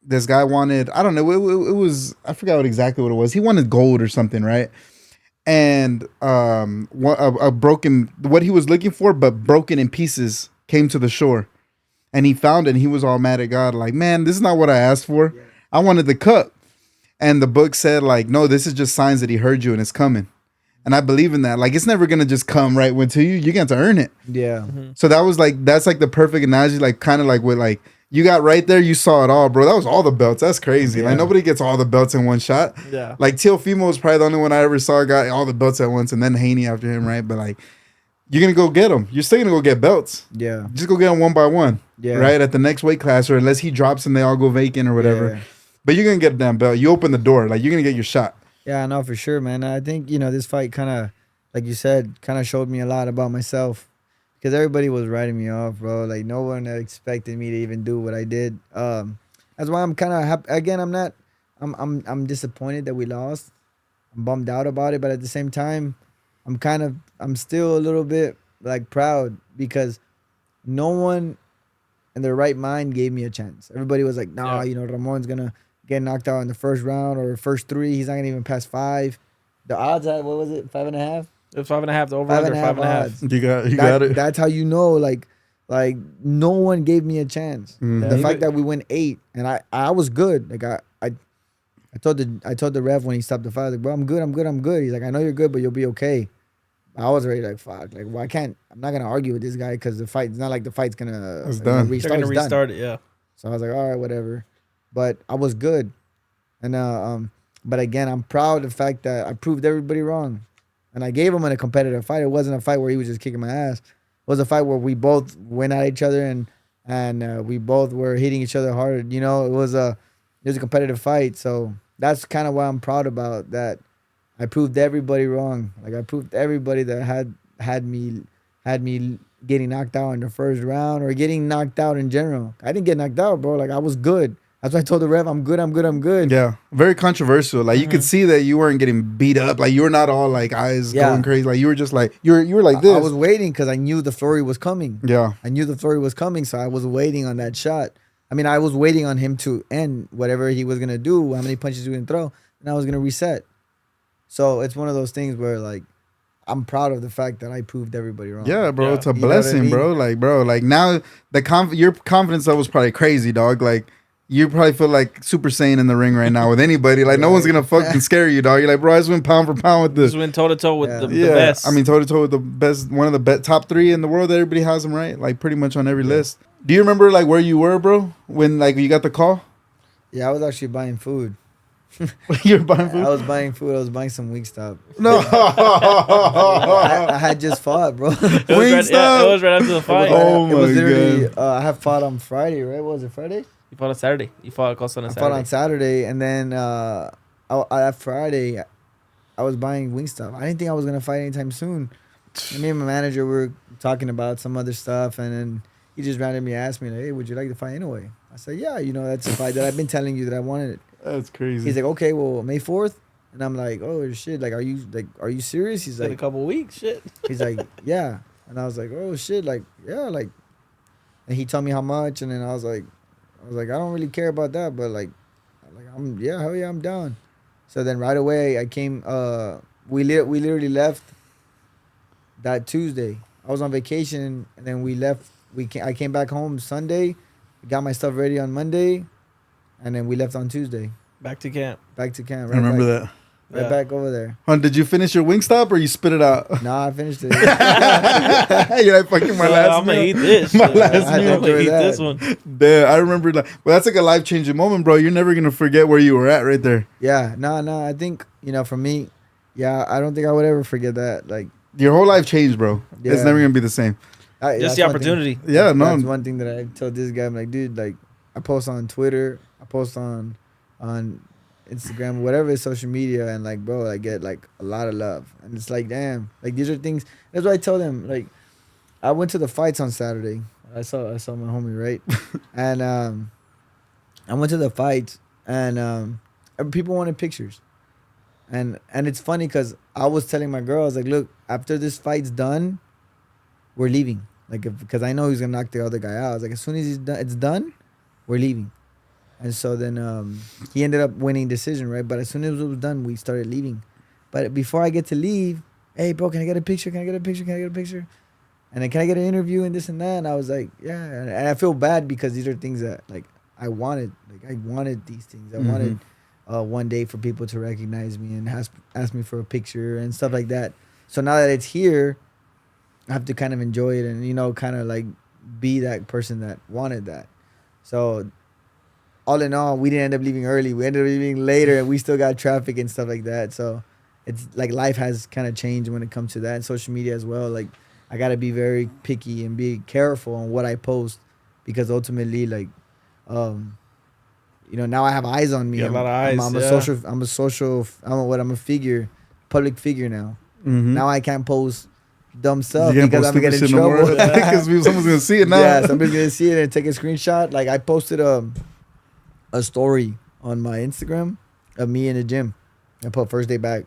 this guy wanted, I don't know, it was, I forgot exactly what it was. He wanted gold or something, right? And a broken, what he was looking for, but broken in pieces, came to the shore. And he found it, and he was all mad at God, like, man, this is not what I asked for. Yeah. I wanted the cup. And the book said, like, no, this is just signs that he heard you and it's coming. And I believe in that. Like, it's never going to just come right when to you. You got to earn it.
Yeah.
Mm-hmm.
So that was like, that's like the perfect analogy, like kind of like with like, you got right there, you saw it all, bro. That was all the belts. That's crazy. Yeah. Like, nobody gets all the belts in one shot.
Yeah.
Like, Teofimo was probably the only one I ever saw got all the belts at once, and then Haney after him, right? But like, you're going to go get them. You're still going to go get belts.
Yeah.
Just go get them one by one.
Yeah.
Right? At the next weight class, or unless he drops and they all go vacant or whatever. Yeah. But you're going to get a damn belt. You open the door. Like, you're going to get your shot.
Yeah, I know for sure, man. I think, this fight kind of, like you said, kind of showed me a lot about myself. Because everybody was writing me off, bro. Like, no one expected me to even do what I did. That's why I'm kind of happy. Again, I'm disappointed that we lost. I'm bummed out about it. But at the same time, I'm still a little bit, like, proud. Because no one in their right mind gave me a chance. Everybody was like, nah, Ramon's going to get knocked out in the first round or first 3. He's not going to even pass 5. The odds at, what was it, 5.5?
It was 5.5. The over under 5.5.
You got it.
That's how you know, like no one gave me a chance. Mm-hmm. The fact that we went 8 and I was good. Like I told the ref when he stopped the fight, like, bro, I'm good. He's like, I know you're good, but you'll be okay. I was ready, like, fuck, like, well, I'm not gonna argue with this guy because the fight. It's not like the fight's gonna
done.
Restart.
They're gonna restart it, yeah.
So I was like, all right, whatever. But I was good, and but again, I'm proud of the fact that I proved everybody wrong. And I gave him in a competitive fight. It wasn't a fight where he was just kicking my ass. It was a fight where we both went at each other and we both were hitting each other hard. It was a competitive fight. So that's kind of what I'm proud about, that I proved everybody wrong. Like, I proved everybody that had me getting knocked out in the first round or getting knocked out in general. I didn't get knocked out, bro. Like, I was good. That's why I told the ref, I'm good. Yeah,
very controversial. Like, you could see that you weren't getting beat up. Like, you were not all, like, eyes going crazy. Like, you were just, like, you were like this.
I was waiting because I knew the flurry was coming.
Yeah.
I knew the flurry was coming, so I was waiting on that shot. I mean, I was waiting on him to end whatever he was going to do, how many punches he was going to throw, and I was going to reset. So it's one of those things where, like, I'm proud of the fact that I proved everybody wrong.
Yeah, bro. Yeah. It's a blessing, bro. Like, bro, like, now your confidence level is probably crazy, dog. Like, you probably feel like Super Saiyan in the ring right now with anybody. Like, no one's going to fucking scare you, dog. You're like, bro, I just went pound for pound with this.
Just went toe-to-toe with the best.
I mean, toe-to-toe with the best, one of the top 3 in the world that everybody has them, right? Like, pretty much on every list. Do you remember, like, where you were, bro, when, like, you got the call?
Yeah, I was actually buying food.
You were buying food?
I was buying food. I was buying some Wingstop.
No.
I had just fought, bro.
Wingstop?
It was right after the fight.
Oh, my God.
I have fought on Friday, right? What was it, Friday?
You fought on Saturday. You fought on Saturday.
I fought on Saturday, and then at Friday, I was buying Wingstop. I didn't think I was going to fight anytime soon. And me and my manager were talking about some other stuff, and then he just randomly asked me, like, hey, would you like to fight Inoue? I said, yeah, that's a fight that I've been telling you that I wanted it.
That's crazy.
He's like, okay, well, May 4th? And I'm like, oh, shit, like, are you serious? He's like,
a couple weeks, shit.
He's like, yeah. And I was like, oh, shit, like, yeah, like. And he told me how much, and then I was like, I don't really care about that, but like hell yeah, I'm down. So then right away I came. We literally left that Tuesday. I was on vacation, and then we left. I came back home Sunday, got my stuff ready on Monday, and then we left on Tuesday.
Back to camp.
Right,
I remember that.
Right back over there.
Did you finish your Wingstop or you spit it out?
Nah, I finished it.
You're like, fucking my last meal.
I'm gonna eat this.
My last meal.
I'm gonna eat this one.
Damn, I remember that. Well, that's like a life-changing moment, bro. You're never gonna forget where you were at right there.
Yeah, no. I think, for me, I don't think I would ever forget that. Like,
your whole life changed, bro. Yeah. It's never gonna be the same.
Just the opportunity.
Yeah, no.
That's one thing that I told this guy. I'm like, dude, like, I post on Twitter, I post on Instagram, whatever is social media, and like, bro, I get like a lot of love, and it's like, damn, like, these are things. That's what I tell them. Like, I went to the fights on Saturday. I saw my homie, right? And I went to the fights, and people wanted pictures, and it's funny because I was telling my girls, like, look, after this fight's done, we're leaving, like, because I know he's gonna knock the other guy out. I was like, as soon as it's done, we're leaving. And so then he ended up winning decision, right? But as soon as it was done, we started leaving. But before I get to leave, hey, bro, can I get a picture? Can I get a picture? Can I get a picture? And then can I get an interview and this and that? And I was like, yeah. And I feel bad because these are things that like I wanted. Like I wanted these things. I wanted one day for people to recognize me and ask me for a picture and stuff like that. So now that it's here, I have to kind of enjoy it and, you know, kind of like be that person that wanted that. So all in all, we didn't end up leaving early. We ended up leaving later and we still got traffic and stuff like that. So it's like life has kind of changed when it comes to that, and social media as well. Like I got to be very picky and be careful on what I post because ultimately, like, you know, now I have eyes on me.
You got a lot of eyes,
I'm a figure, public figure now.
Mm-hmm.
Now I can't post dumb stuff
You can't
because
post
I'm gonna get in
stupid shit no
trouble.
more. Because someone's gonna see it now.
Yeah, somebody's gonna see it and take a screenshot. Like I posted a story on my Instagram of me in the gym. I put first day back.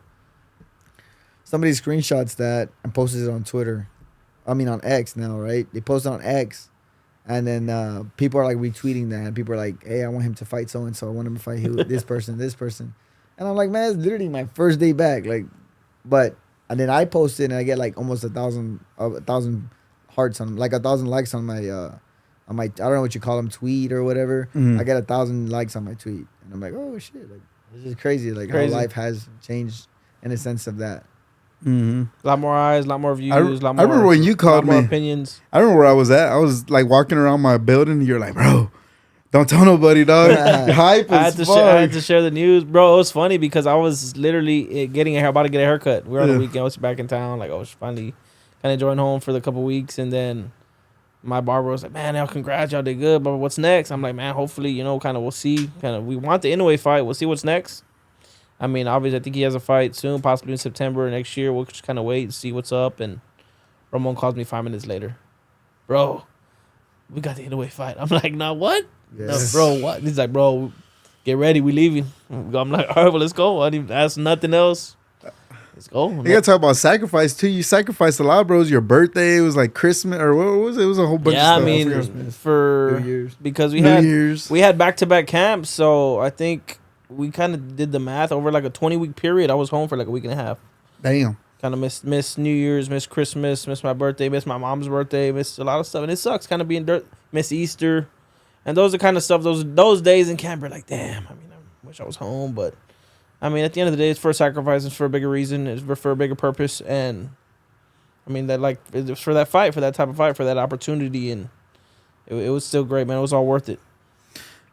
Somebody screenshots that and posts it on Twitter. I mean on X now, right? They post it on X, and then people are like retweeting that. And people are like, "Hey, I want him to fight so and so. I want him to fight this person, this person." And I'm like, man, it's literally my first day back. Like, but and then I posted and I get like almost 1,000 hearts on, like 1,000 likes on my I don't know what you call them, tweet or whatever.
Mhm.
I got 1,000 likes on my tweet, and I'm like, oh shit, like this is crazy. Like
Crazy.
how life has changed in a sense of that.
Mm-hmm.
A lot more eyes, a lot more views,
I
lot more.
remember when you called
lot more
me.
opinions.
I remember where I was at. I was like walking around my building. And you're like, bro, don't tell nobody, dog. You're hype
I
as
had,
fuck.
I had to share the news, bro. It was funny because I was literally about to get a haircut. We were on the weekend. I was back in town. Like I was finally kind of enjoying home for the couple weeks, and then my barber was like, "Man, y'all congrats, y'all did good, but what's next?" I'm like, "Man, hopefully, you know, kind of we'll see. Kind of we want the Inoue fight. We'll see what's next." I mean, obviously, I think he has a fight soon, possibly in September next year. We'll just kind of wait and see what's up. And Ramon calls me 5 minutes later, bro. We got the Inoue fight. I'm like, nah, what?
Yes.
No, bro, what? He's like, bro, get ready. We leaving. I'm like, all right, well, let's go. I didn't ask nothing else. Let's go.
You gotta talk about sacrifice too. You sacrificed a lot, bro. It was your birthday. It was like Christmas, or what was it? It was a whole bunch of
Yeah,
stuff.
I mean,
Christmas.
for
New Year's.
because
New Year's.
we had back-to-back camps, so I think we kind of did the math over like a 20-week period. I was home for like a week and a half.
Damn.
Kind of missed New Year's, missed Christmas, missed my birthday, missed my mom's birthday, missed a lot of stuff, and it sucks kind of being dirt. Miss Easter, and those are kind of stuff. Those days in camp are like, damn. I mean, I wish I was home, but I mean, at the end of the day, it's for a sacrifice. It's for a bigger reason. It's for a bigger purpose, and I mean that like it's for that fight, for that type of fight, for that opportunity, and it was still great, man. It was all worth it.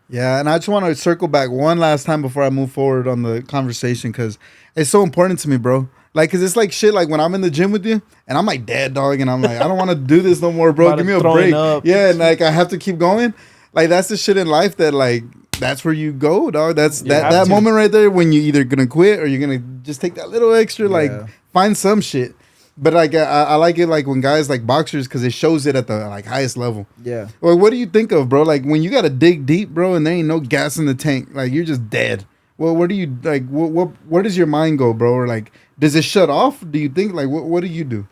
Yeah, and I just want to circle back one last time before I move forward on the conversation because it's so important to me, bro. Like, cause it's like shit. Like when I'm in the gym with you, and I'm like dead dog, and I'm like, I don't want to do this no more, bro.
About
Give
to
me a
throwing
break.
up.
Yeah, and like I have to keep going. Like that's the shit in life that like that's where you go, dog. That's
You have
that
to.
moment right there when you either gonna quit or you're gonna just take that little extra, like
Yeah.
find some shit. But like I like it like when guys like boxers because it shows it at the like highest level.
Yeah.
Like, what do you think of, bro? Like when you gotta dig deep, bro, and there ain't no gas in the tank, like you're just dead. Well, where do you like? Where does your mind go, bro? Or like, does it shut off? Do you think like what do you do?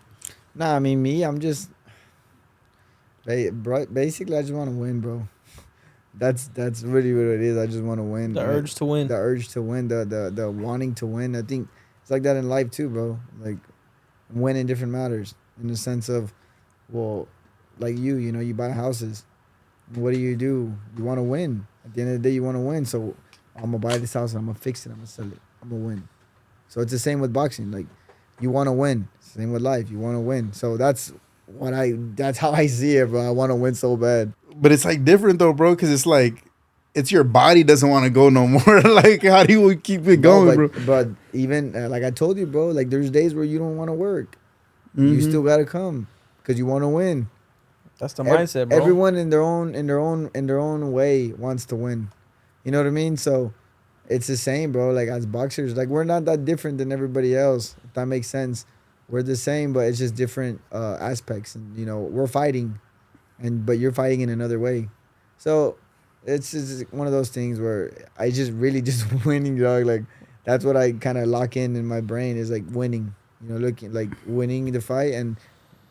Nah, I mean me, I'm just basically I just want to win, bro. That's really what it is. I just want to win.
The urge to win.
The urge to win. The wanting to win. I think it's like that in life too, bro. Like winning different matters in the sense of, well, like you know, you buy houses. What do? You want to win. At the end of the day, you want to win. So I'm gonna buy this house and I'm gonna fix it. I'm gonna sell it. I'm gonna win. So it's the same with boxing. Like you want to win. Same with life. You want to win. So that's how I see it, bro. I want to win so bad.
But it's like different though, bro, because it's like it's your body doesn't want to go no more. Like how do you keep it going, bro?
But even like I told you, bro, like there's days where you don't want to work. You
Mhm.
still gotta come because you want to win.
That's the mindset, bro.
Everyone in their own way wants to win. You know what I mean? So it's the same, bro. Like as boxers, like we're not that different than everybody else. If that makes sense. We're the same, but it's just different aspects. And you know, we're fighting, but you're fighting in another way. So it's just one of those things where I just really just winning, dog. Like that's what I kind of lock in my brain is like winning. You know, looking like winning the fight and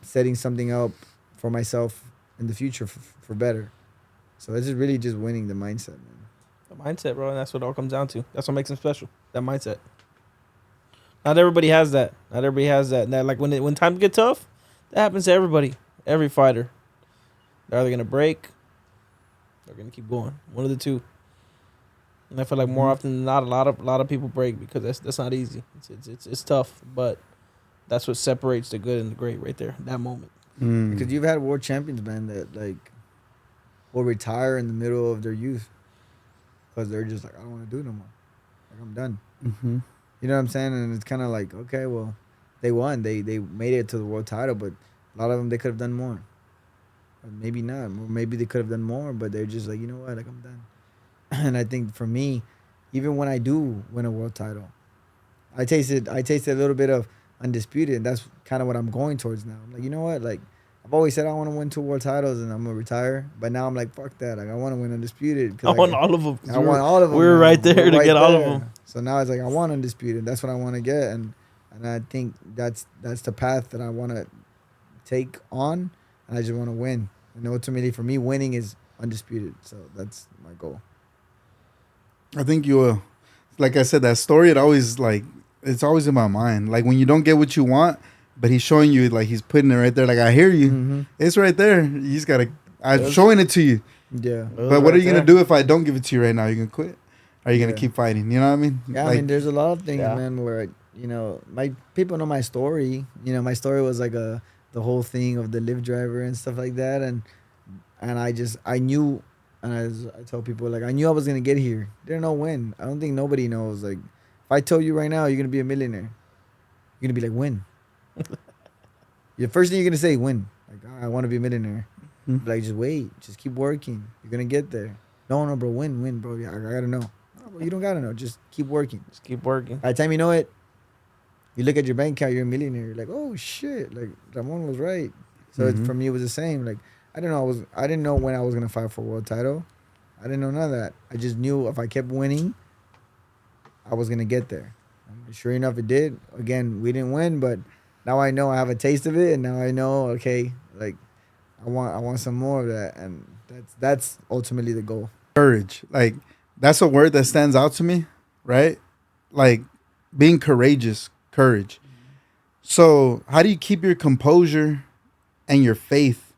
setting something up for myself in the future for better. So it's just really just winning the mindset, man.
The mindset, bro, and that's what it all comes down to. That's what makes him special. That mindset. Not everybody has that. Not everybody has that. And that like when times get tough, that happens to everybody. Every fighter. They're either gonna break, they're gonna keep going. One of the two. And I feel like more often than not, a lot of people break because that's not easy. It's tough, but that's what separates the good and the great right there. That moment.
Because you've had world champions, man, that like will retire in the middle of their youth because they're just like, I don't want to do it no more. Like I'm done.
Mm-hmm.
You know what I'm saying? And it's kind of like, okay, well, they won. They made it to the world title, but a lot of them they could have done more. Or maybe not. Or maybe they could have done more, but they're just like, you know what? Like I'm done. And I think for me, even when I do win a world title, I tasted a little bit of undisputed. And that's kind of what I'm going towards now. I'm like, you know what? Like I've always said I want to win 2 world titles and I'm gonna retire. But now I'm like, fuck that. Like I want to win undisputed.
I want all of them.
I want all of them.
We were
now.
right there
We're
to
right
get all of
there.
them.
So now it's like I want undisputed. That's what I want to get, and I think that's the path that I want to take on, and I just want to win. And ultimately, for me, winning is undisputed. So that's my goal.
I think you, like I said, that story, it's always in my mind. Like when you don't get what you want, but he's showing you, like he's putting it right there. Like I hear you.
Mm-hmm.
It's right there. You just gotta, I'm showing it to you.
Yeah.
But what are you going to do if I don't give it to you right now? You're going to quit? Are you going to keep fighting? You know what I mean?
Yeah,
like,
I mean, there's a lot of things,
Yeah.
man, where, my people know my story. My story was like the whole thing of the Lyft driver and stuff like that. And I knew, and I told people, like, I knew I was going to get here. Didn't know when. I don't think nobody knows. Like, if I told you right now, you're going to be a millionaire, you're going to be like, when? The first thing you're going to say, when? Like, I want to be a millionaire. Like, just wait. Just keep working. You're going to get there. No, bro. When, bro? Yeah, I got to know. No, bro, you don't got to know. Just keep working.
Just keep working.
By the time you know it, you look at your bank account, you're a millionaire. You're like, oh, shit. Like, Ramon was right. So for me, it was the same. Like, I didn't know when I was going to fight for a world title. I didn't know none of that. I just knew if I kept winning, I was going to get there. And sure enough, it did. Again, we didn't win, but now I know I have a taste of it. And now I know, okay, like, I want some more of that, and that's ultimately the goal.
courage. Like, that's a word that stands out to me, right? Like, being courageous, courage. So, how do you keep your composure and your faith?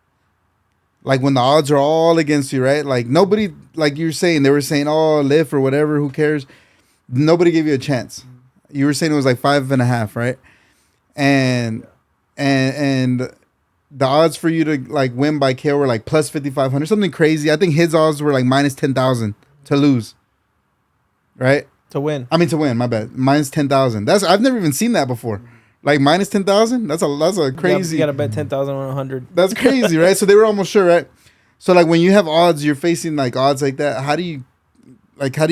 Like, when the odds are all against you, right? Like, nobody, like you were saying, they were saying, oh, lift or whatever, who cares? Nobody gave you a chance. You were saying it was like 5.5, right? And the odds for you to like win by KO were like plus 5,500, something crazy. I think his odds were like minus 10,000 to lose, right?
To win.
I mean to win. My bad. Minus 10,000. I've never even seen that before. Like minus 10,000. That's a crazy.
You gotta bet 10,000 on 100.
That's crazy, right? So they were almost sure, right? So like when you have odds, you're facing like odds like that. How do you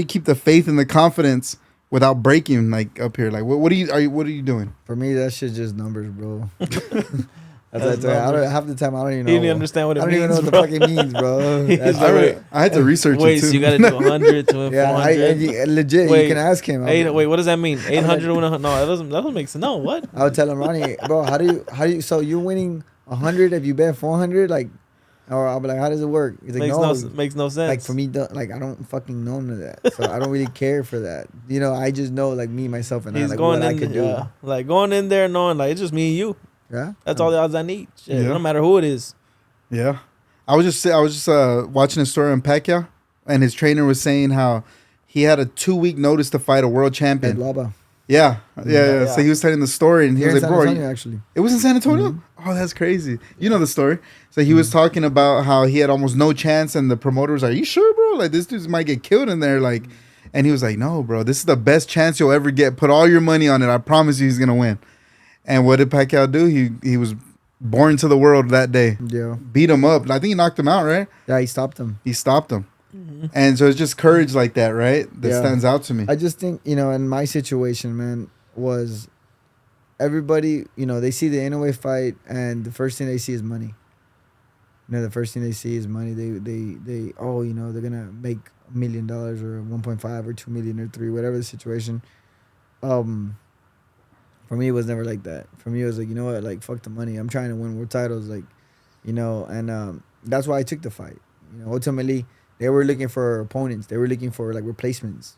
keep the faith and the confidence without breaking like up here? Like what are you doing?
For me, that shit's just numbers, bro. That's half the time I don't even know.
He didn't understand what it
I don't even know
means,
what
bro.
the fucking means, bro. That's
I had to research
Wait,
it too.
so you gotta do 100 to win
yeah,
400?
legit.
Wait,
you can ask him.
Wait, what does that mean? 800 to win 100? No, that doesn't make sense. No, what?
I would tell him, Ronnie, bro, how do you? So you're winning 100 if you bet 400, like, or I'll be like, how does it work? He's like,
Makes no sense.
Like for me, like I don't fucking know none of that, so I don't really care for that. I just know like me, myself, and
He's
I, like
going
what
in,
I could do.
like going in there knowing like it's just me and you.
Yeah,
That's all the odds I need. Shit,
Yeah.
no matter who it is.
Yeah, I was just watching a story on Pacquiao, and his trainer was saying how he had a 2-week notice to fight a world
At
champion.
Laba.
Yeah.
Yeah.
So he was telling the story, and he
Here
was
in
like,
San
"Bro,
Antonio, actually.
it was in San Antonio? Oh, that's crazy. You know the story." So he was talking about how he had almost no chance, and the promoter was like, "Are you sure, bro? Like this dude might get killed in there." Like, and he was like, "No, bro, this is the best chance you'll ever get. Put all your money on it. I promise you, he's gonna win." And what did Pacquiao do? He was born to the world that day.
Yeah,
Beat him up. I think he knocked him out, right?
yeah, he stopped him.
He stopped him. And so it's just courage like that, right? That
Yeah.
stands out to me.
I just think, in my situation, man, was everybody, they see the Inoue fight, and the first thing they see is money. The first thing they see is money. They they're gonna make $1 million or 1.5 or 2 million or 3, whatever the situation. For me, it was never like that. For me, it was like, you know what, like fuck the money. I'm trying to win world titles, like, and that's why I took the fight. Ultimately, They were looking for opponents. They were looking for like replacements.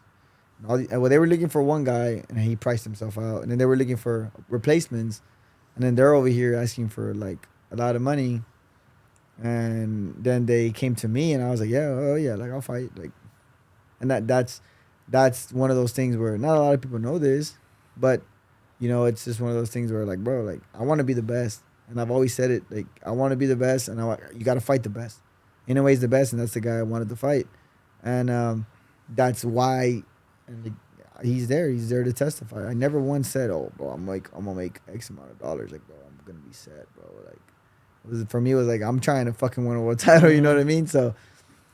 Well, they were looking for one guy and he priced himself out, and then they were looking for replacements, and then they're over here asking for like a lot of money, and then they came to me and I was like, yeah, oh yeah, like I'll fight, like, and that's one of those things where not a lot of people know this, but you know, it's just one of those things where like, bro, like I want to be the best, and I've always said it, like I want to be the best, and you got to fight the best. Inoue's the best, and that's the guy I wanted to fight, and that's why. And he's there to testify. I never once said, "Oh, bro, I'm gonna make X amount of dollars." Like, bro, I'm gonna be set, bro. Like, for me, it was like I'm trying to fucking win a world title. You know what I mean? So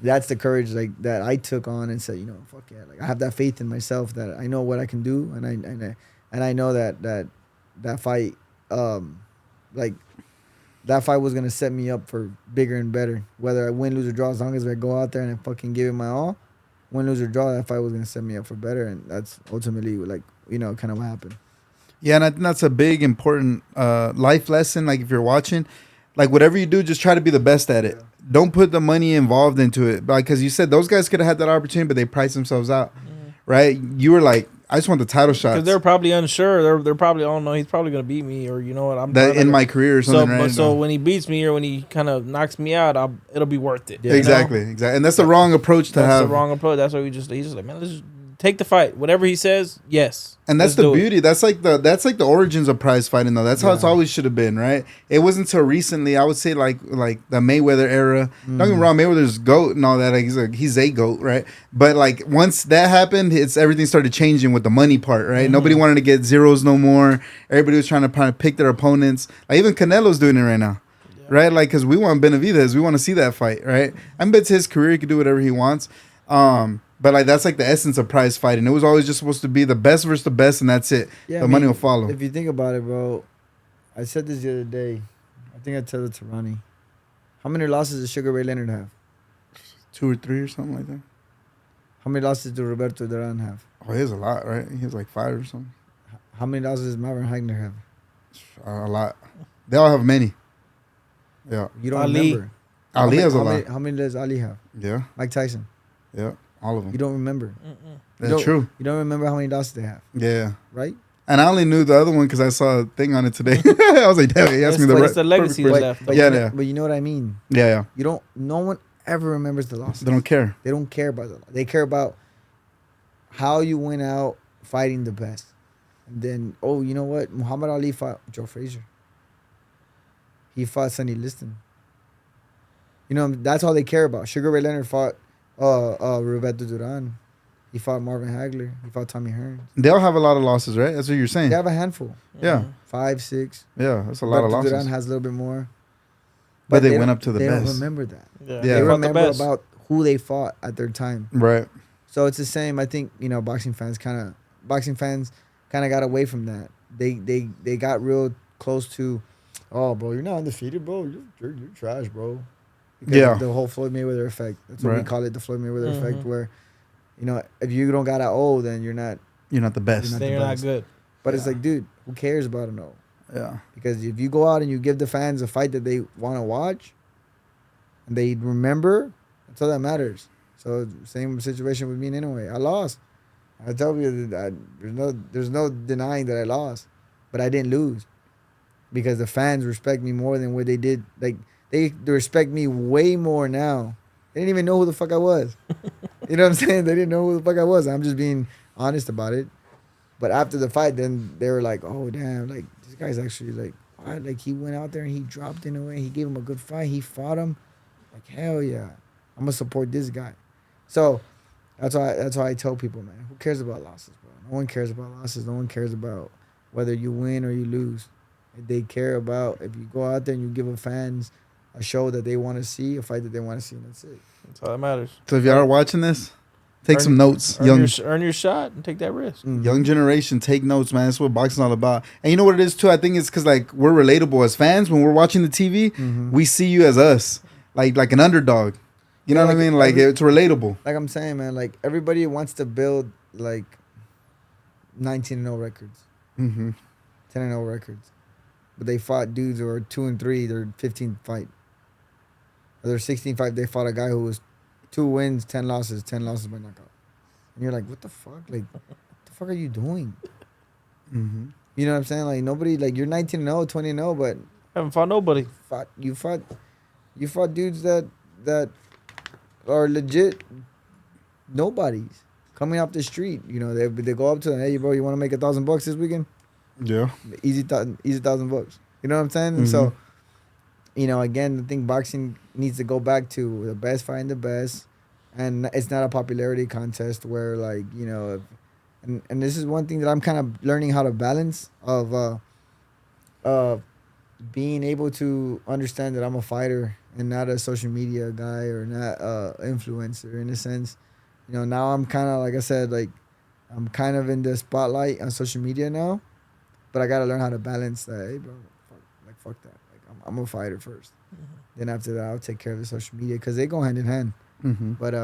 that's the courage like that I took on and said, you know, fuck yeah. Like I have that faith in myself that I know what I can do, and I know that fight, like that fight was gonna set me up for bigger and better. Whether I win, lose, or draw, as long as I go out there and I fucking give it my all. Win, lose, or draw, that fight was gonna set me up for better, and that's ultimately like, you know, kind of what happened.
Yeah, and I think that's a big important life lesson. Like if you're watching, like whatever you do, just try to be the best at it. Yeah. Don't put the money involved into it, because you said those guys could have had that opportunity, but they priced themselves out, right? You were like, I just want the title shots.
Because they're probably unsure. They're probably, oh no, he's probably gonna beat me, or you know what, I'm
that in my career or something.
So,
right?
so when he beats me or when he kind of knocks me out, it'll be worth it.
Yeah. Exactly, and that's the wrong approach to have.
That's the wrong approach. That's why he's just like, man, let's just take the fight. Whatever he says, yes.
And that's the beauty. That's like the origins of prize fighting, though. That's how it's always should have been, right? It wasn't until recently, I would say, like the Mayweather era. Don't get me wrong, Mayweather's GOAT and all that. Like, he's a GOAT, right? But like once that happened, everything started changing with the money part, right? Nobody wanted to get zeros no more. Everybody was trying to pick their opponents. Like even Canelo's doing it right now. Right? Like, because we want Benavidez. We want to see that fight, right? I bet it's his career. He can do whatever he wants. But like that's like the essence of prize fighting. It was always just supposed to be the best versus the best, and that's it. Yeah, the money will follow.
If you think about it, bro, I said this the other day. I think I told it to Ronnie. How many losses does Sugar Ray Leonard have?
2 or 3 or something like that.
How many losses does Roberto Duran have?
Oh, he has a lot, right? He has like 5 or something.
How many losses does Marvin Hagler have?
A lot. They all have many. Yeah.
You don't remember.
Ali has a lot.
How many does Ali have?
Yeah.
Mike Tyson.
Yeah. All of them.
You don't remember.
That's true.
You don't remember how many losses they have.
Yeah.
Right?
And I only knew the other one because I saw a thing on it today. I was like, damn, he asked me the right.
It's the legacy left.
But you know what I mean?
Yeah.
No one ever remembers the losses.
They don't care.
They don't care about it. They care about how you went out fighting the best. And then, oh, you know what? Muhammad Ali fought Joe Frazier. He fought Sonny Liston. You know, that's all they care about. Sugar Ray Leonard fought Roberto Duran. He fought Marvin Hagler. He fought Tommy Hearns.
They all have a lot of losses, right? That's what you're saying.
They have a handful.
Yeah.
5, 6.
Yeah, that's a lot of losses.
Duran has a little bit more.
But they went up to the best.
They don't remember that.
Yeah.
They remember about who they fought at their time.
Right.
So it's the same. I think, you know, boxing fans kind of got away from that. They got real close to, oh, bro, you're not undefeated, bro. You're trash, bro. Because the whole Floyd Mayweather effect. That's what we call it, the Floyd Mayweather effect, where, you know, if you don't got an O, then you're not
the best.
You're not good.
But it's like, dude, who cares about an O?
Yeah.
Because if you go out and you give the fans a fight that they want to watch, and they remember, that's all that matters. So same situation with me and Inoue. I lost. I tell you that there's no denying that I lost, but I didn't lose because the fans respect me more than what they did. Like they respect me way more now. They didn't even know who the fuck I was. You know what I'm saying? They didn't know who the fuck I was. I'm just being honest about it. But after the fight, then they were like, "Oh damn! Like this guy's actually like, what? Like he went out there and he dropped Inoue. He gave him a good fight. He fought him. Like hell yeah, I'm gonna support this guy." So that's why I tell people, man, who cares about losses, bro? No one cares about losses. No one cares about whether you win or you lose. They care about if you go out there and you give the fans a show that they want to see, a fight that they want to see, and that's it.
That's all that matters.
So if y'all are watching this, take some notes.
Earn your shot and take that risk.
Mm-hmm. Young generation, take notes, man. That's what boxing's all about. And you know what it is too? I think it's because like we're relatable as fans. When we're watching the TV, we see you as us, like an underdog. You know what I mean? Like it's relatable.
Like I'm saying, man. Like everybody wants to build like 19-0 records, 10-0 records, but they fought dudes who are 2-3. Their 15th fight, or their 16th fight, they fought a guy who was 2 wins, 10 losses, 10 losses by knockout. And you're like, what the fuck? Like, what the fuck are you doing?
Mm-hmm.
You know what I'm saying? Like nobody, like you're 19-0, 20-0, but
Haven't fought nobody.
you fought dudes that are legit nobodies coming off the street. You know, they go up to them, hey bro, you want to make $1,000 this weekend?
Yeah.
Easy $1,000. You know what I'm saying?
Mm-hmm.
And so, you know, again, I think boxing needs to go back to the best fighting the best, and it's not a popularity contest where, like, you know, and this is one thing that I'm kind of learning how to balance of being able to understand that I'm a fighter and not a social media guy or not influencer in a sense. You know, now I'm kind of, like I said, like I'm kind of in the spotlight on social media now, but I got to learn how to balance that. Hey, bro, fuck that. Like I'm a fighter first. Then after that, I'll take care of the social media because they go hand in hand.
Mm-hmm.
But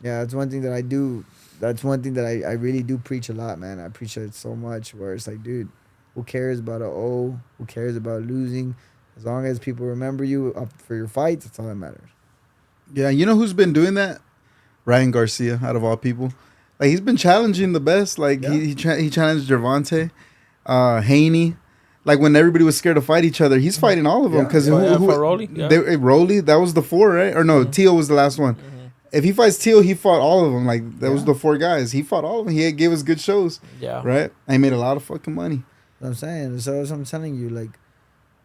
yeah, that's one thing that I do. That's one thing that I really do preach a lot, man. I preach it so much where it's like, dude, who cares about a O? Who cares about losing? As long as people remember you up for your fights, that's all that matters.
Yeah, you know who's been doing that? Ryan Garcia, out of all people. Like, he's been challenging the best. Like,
Yeah.
he challenged Gervonta, Haney. Like, when everybody was scared to fight each other, he's fighting all of them.
Yeah.
Because
Yeah, for Rolly, yeah.
Rolly, that was the 4, right? Or no, Teal was the last one. If he fights Teal, he fought all of them. Like, that was the 4 guys. He fought all of them. He gave us good shows.
Yeah.
Right? And he made a lot of fucking money.
What I'm saying. So as I'm telling you, like,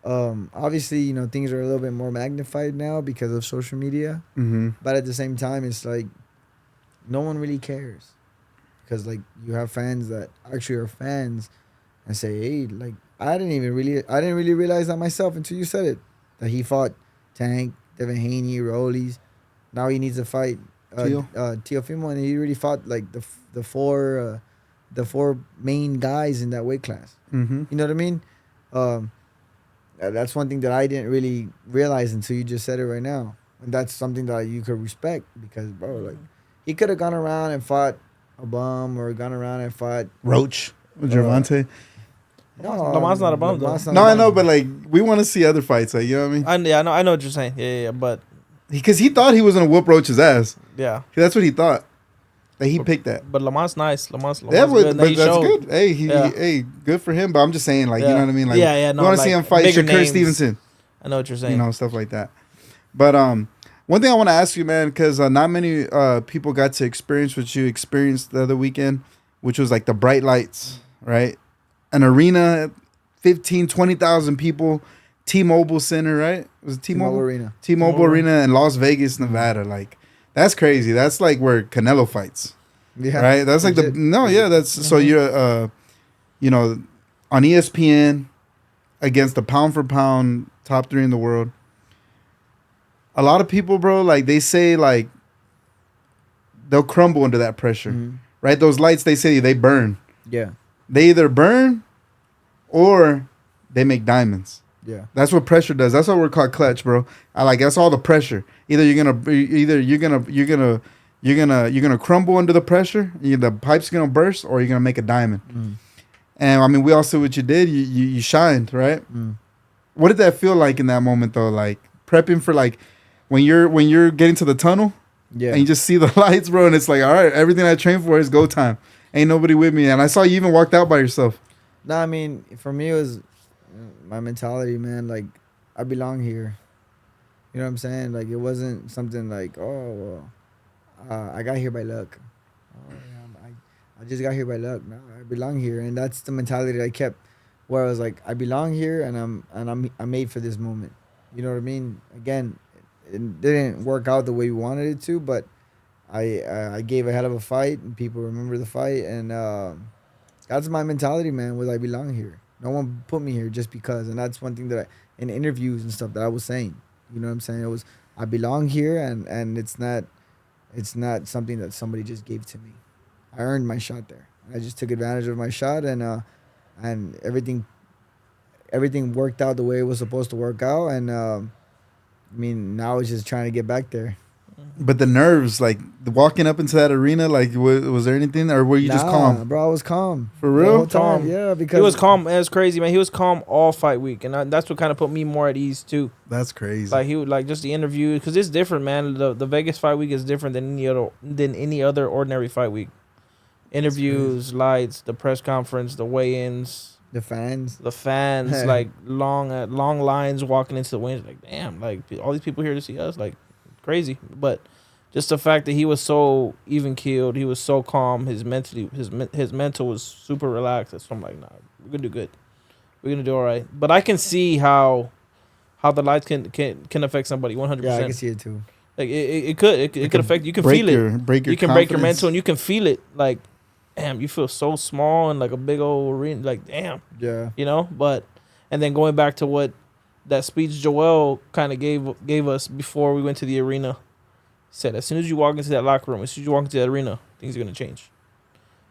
obviously, you know, things are a little bit more magnified now because of social media.
Mm-hmm.
But at the same time, it's like no one really cares because, like, you have fans that actually are fans and say, hey, like, I didn't really realize that myself until you said it, that he fought Tank, Devin Haney, Rollies. Now he needs to fight Teofimo, and he already fought like the four main guys in that weight class.
Mm-hmm.
You know what I mean? That's one thing that I didn't really realize until you just said it right now, and that's something that you could respect because, bro, like, he could have gone around and fought a bum or gone around and fought
Roach with Gervonta.
No,
Lamont's not a bum, though.
Lamont's not
No,
a
I
bum.
know, but like, we want to see other fights. Like, you know what I mean?
I know what you're saying. Yeah, but
Because he thought he was gonna whoop Roach's ass.
yeah.
That's what he thought. Like, he picked that.
But Lamont's nice. Lamont's
Yeah,
good.
but
He
that's
showed.
good. Hey,
Yeah.
hey, good for him. But I'm just saying, like, you
Yeah.
know what I mean? Like,
Yeah, no,
we want to see
like,
him fight
bigger
Shakur
names.
Stevenson.
I know what you're saying.
You know, stuff like that. But one thing I want to ask you, man, because not many people got to experience what you experienced the other weekend, which was like the bright lights, right? An arena, 15, 20,000 people, T-Mobile Center, right? Was it T-Mobile?
Arena.
T-Mobile Arena in Las Vegas, Nevada. Like, that's crazy. That's like where Canelo fights,
Yeah.
right? That's like
Legit.
that's so you're, you know, on ESPN against the pound for pound top 3 in the world. A lot of people, bro, like, they say, like, they'll crumble under that pressure,
Mhm.
right? Those lights, they say they burn.
Yeah.
They either burn or they make diamonds.
Yeah.
That's what pressure does. That's why we're called clutch, bro. That's all the pressure. Either you're gonna crumble under the pressure, the pipe's gonna burst, or you're gonna make a diamond.
Mm.
And I mean, we all see what you did. You shined, right?
Mm.
What did that feel like in that moment, though? Like, prepping for, like, when you're getting to the tunnel,
Yeah.
and you just see the lights, bro, and it's like, all right, everything I trained for is go time. Ain't nobody with me. And I saw you even walked out by yourself.
No, I mean, for me, it was my mentality, man. Like, I belong here. You know what I'm saying? Like, it wasn't something like, oh, well, I got here by luck. Oh, yeah, I just got here by luck. No, I belong here, and that's the mentality that I kept, where I was like, I belong here, and I'm made for this moment. You know what I mean? Again, it didn't work out the way we wanted it to, but I gave a hell of a fight, and people remember the fight, and that's my mentality, man. Was I belong here? No one put me here just because, and that's one thing that in interviews and stuff that I was saying. You know what I'm saying? It was, I belong here, and it's not something that somebody just gave to me. I earned my shot there. I just took advantage of my shot, and everything worked out the way it was supposed to work out, and I mean, now it's just trying to get back there.
But the nerves, like walking up into that arena, like was there anything, or were you just calm?
Bro, I was calm.
For real?
The whole time,
Calm.
yeah, because
He was calm. It was crazy, man. He was calm all fight week, and that's what kind of put me more at ease too.
That's crazy.
Like he would like just the interview because it's different, man. The Vegas fight week is different than any other ordinary fight week. Interviews, lights, the press conference, the weigh-ins,
the fans.
like long lines walking into the wings. Like damn, like all these people here to see us, like crazy. But just the fact that he was so even keeled, he was so calm. His mental was super relaxed. So I'm like, nah, we're gonna do good. We're gonna do all right. But I can see how the lights can affect somebody 100%.
Yeah, I can see it too.
Like it could affect you. Can feel it.
You can break
your mental, and you can feel it. Like, damn, you feel so small in like a big old arena. Like, damn,
Yeah.
you know. But and then going back to what that speech Joel kind of gave us before we went to the arena, said as soon as you walk into that locker room, as soon as you walk into that arena, things are gonna change.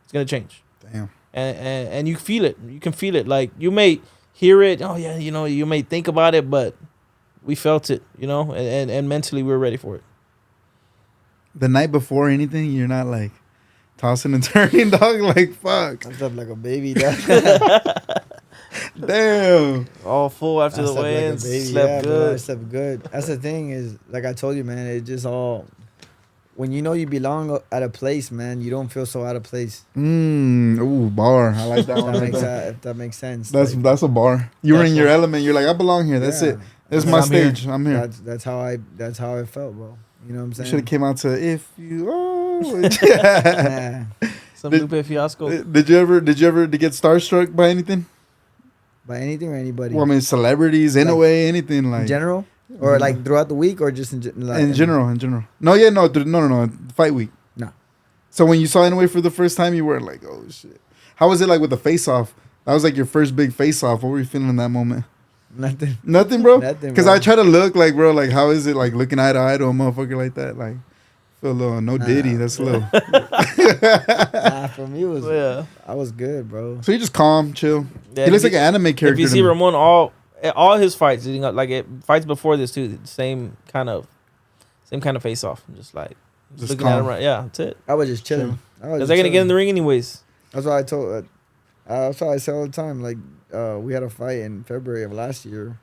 It's gonna change.
Damn.
And you feel it. You can feel it. Like you may hear it. Oh yeah, you know, you may think about it, but we felt it, you know, and mentally we were ready for it.
The night before anything, you're not like tossing and turning, dog. Like fuck.
I slept like a baby, dog.
Damn.
All full after the weigh-ins. Slept
Bro,
good.
I slept good. That's the thing is, like I told you, man, it just all. When you know you belong at a place, man, you don't feel so out of place.
Ooh, bar. I like that one.
If that makes sense.
That's a bar. You were in your element. You're like, I belong here. That's
Yeah.
it. It's my stage. I'm here.
That's how I felt, bro. You know what I'm
You
saying?
should have came out to if you. Oh.
Yeah.
Some
Did-
Lupe Fiasco.
Did you ever get starstruck by anything?
By anything or anybody.
Well, I mean, celebrities, Inoue, anything like
in general, or like throughout the week, or just like,
in general. No. Fight week.
No.
So when you saw Inoue for the first time, you were like, oh shit. How was it like with the face off? That was like your first big face off. What were you feeling in that moment?
Nothing.
Nothing, bro.
Nothing,
Because
bro.
I try to look like, bro, like how is it like looking eye to eye to a motherfucker like that? Like, feel a little no Diddy. That's a little.
Nah, for me it was.
Yeah.
I was good, bro.
So you just calm, chill.
Yeah,
He looks
if
like an anime character.
If you
to
see
me.
Ramon, all his fights, leading up, like fights before this too, same kind of face off. Just like
Just
looking at
calm.
him right. Yeah, that's it.
I was just chilling.
Because they're gonna get in the ring anyways.
That's what I told. That's what I say all the time. Like, we had a fight in February of last year.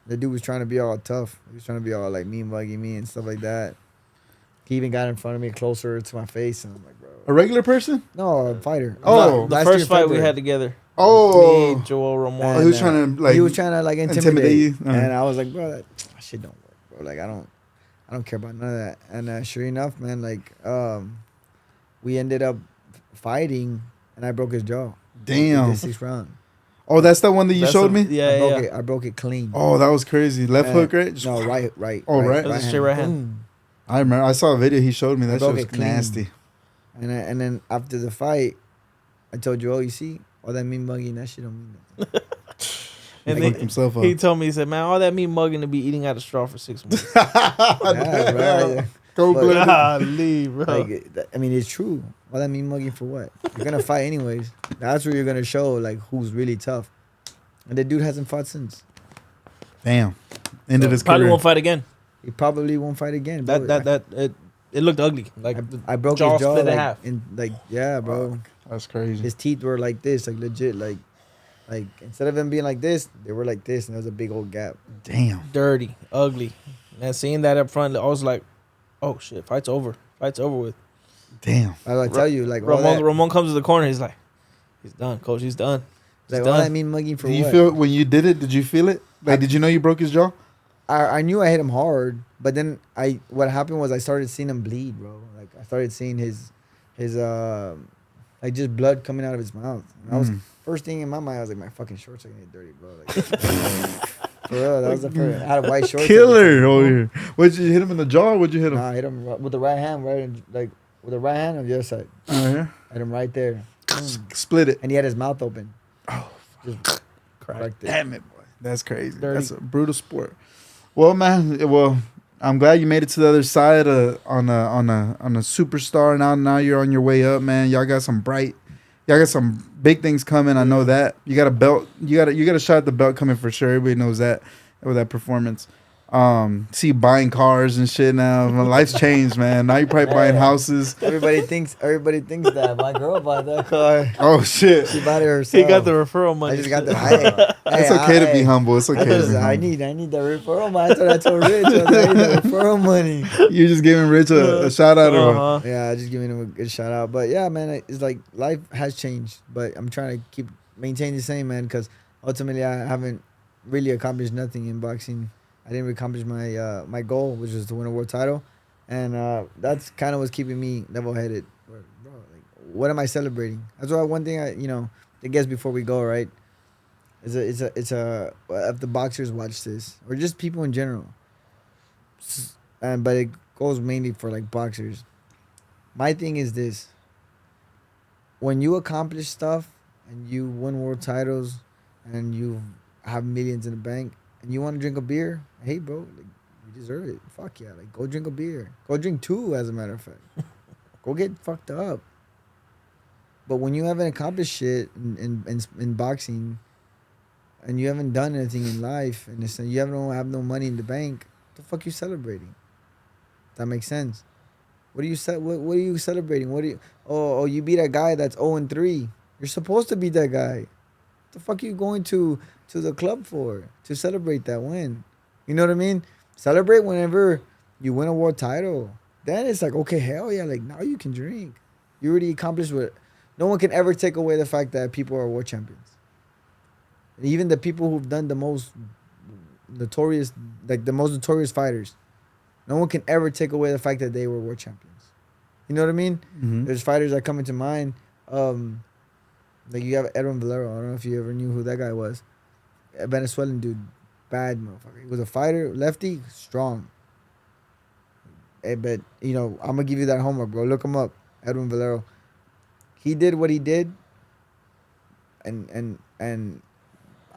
The dude was trying to be all tough. He was trying to be all like mean mugging me and stuff like that. He even got in front of me closer to my face, and I'm like, bro.
A regular person?
No, a fighter.
Oh.
The
Last
first
year,
fight we
February.
had together.
Oh.
Me, Joel, Ramon.
Oh, he was trying to like.
he was trying to like
intimidate
intimidate
you?
and I was like, bro, that shit don't work, bro. Like, I don't care about none of that. And sure enough, man, like, we ended up fighting, and I broke his jaw.
Damn.
In the 6th round.
Oh, that's the one that you showed me?
Yeah,
I broke it clean.
Oh, that was crazy. Left hook, right? Just-
No, right.
Oh, right.
That was a straight right hand.
Boom.
I remember. I saw a video he showed me. That shit
broke
was
it clean.
nasty.
And then after the fight, I told you, oh, you see, all that mean mugging, that shit don't mean nothing.
He
And
fucked
then
himself up.
he told me, he said, man, all that me mugging to be eating out of straw for 6 months.
Yeah, bro.
Cold-blooded.
Golly, bro.
Like, I mean, it's true. All that mean mugging for what? You're gonna fight anyways. That's where you're gonna show like who's really tough. And the dude hasn't fought since.
Damn. Ended his
Probably
career.
won't fight again.
He probably won't fight again. Bro.
It looked ugly. Like
I broke
jaw
his jaw
split in
like,
half.
yeah, bro.
That's crazy.
His teeth were like this, like legit, like instead of them being like this, they were like this, and there was a big old gap.
Damn.
dirty, ugly. And seeing that up front, I was like, oh shit, fight's over. Fight's over with.
Damn.
I tell you, like all
Ramon comes to the corner. He's like, he's done, coach. He's done. He's
all
done.
that mean mugging for
Did you
what?
feel when you did it? Did you feel it? Like, did you know you broke his jaw?
I knew I hit him hard, but then what happened was I started seeing him bleed, bro. Like I started seeing his like just blood coming out of his mouth. And I was first thing in my mind, I was like, my fucking shorts are gonna get dirty, bro. Like, for real, that was the first. I had white shorts.
Killer over here. Would you hit him in the jaw or would you hit him?
Nah, I hit him with the right hand, right, with the right hand on the other side.
Right here?
I hit him right there,
Split it.
and he had his mouth open.
Oh,
Just cracked it.
damn it, boy. That's crazy.
Dirty.
That's a brutal sport. Well, man. Well, I'm glad you made it to the other side on a superstar. Now you're on your way up, man. Y'all got some big things coming. I know that. You got a belt. You got a shot at the belt coming for sure. Everybody knows that with that performance. See, buying cars and shit now. My life's changed, man. Now you're probably buying houses.
Everybody thinks that my girl bought that car.
Oh shit.
She bought it herself.
He got the referral money.
I just got the.
It's okay to be humble. It's okay to be humble.
I need the referral money. I told Rich, I need the referral money.
You're just giving Rich a shout out or what?
Yeah, just giving him a good shout out. But yeah, man, it's like life has changed, but I'm trying to maintain the same, man, because ultimately I haven't really accomplished nothing in boxing. I didn't accomplish my goal, which was to win a world title, and that's kind of what's keeping me level-headed. Bro, like, what am I celebrating? That's why one thing I guess before we go, right, it's a if the boxers watch this or just people in general, but it goes mainly for like boxers. My thing is this: when you accomplish stuff and you win world titles and you have millions in the bank. And you want to drink a beer? Hey, bro, like, you deserve it. Fuck yeah, like go drink a beer. Go drink 2, as a matter of fact. Go get fucked up. But when you haven't accomplished shit in boxing, and you haven't done anything in life, and you have no money in the bank, what the fuck you celebrating? That makes sense. What are you celebrating? What do you? Oh, you beat a guy that's 0-3. You're supposed to beat that guy. What the fuck are you going to the club for? To celebrate that win. You know what I mean? Celebrate whenever you win a world title. Then it's like, okay, hell yeah, like now you can drink. You already accomplished what no one can ever take away the fact that people are world champions. And even the people who've done the most notorious fighters, no one can ever take away the fact that they were world champions. You know what I mean?
Mm-hmm.
There's fighters that come into mind. Like you have Edwin Valero. I don't know if you ever knew who that guy was. A Venezuelan dude. Bad motherfucker. He was a fighter, lefty, strong. Hey, but, I'm going to give you that homework, bro. Look him up. Edwin Valero. He did what he did. And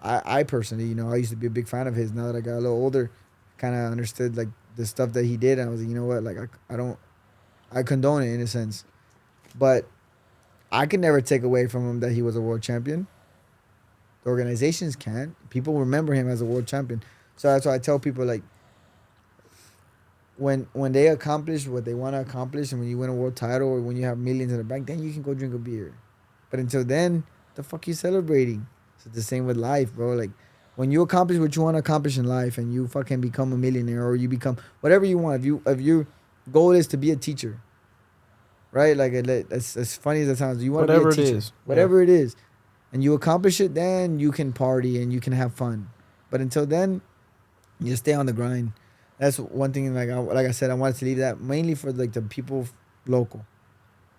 I personally, I used to be a big fan of his. Now that I got a little older, kind of understood, like, the stuff that he did. And I was like, you know what? Like, I condone it in a sense. But I can never take away from him that he was a world champion. The organizations can't. People remember him as a world champion. So that's why I tell people, like, when they accomplish what they want to accomplish, and when you win a world title or when you have millions in the bank, then you can go drink a beer. But until then, the fuck you celebrating? So it's the same with life, bro. Like, when you accomplish what you want to accomplish in life and you fucking become a millionaire or you become whatever you want, if your goal is to be a teacher, right? Like, as funny as it sounds, you want to be a teacher. Whatever it is. And you accomplish it, then you can party and you can have fun. But until then, you stay on the grind. That's one thing. Like I said, I wanted to leave that mainly for like the people local,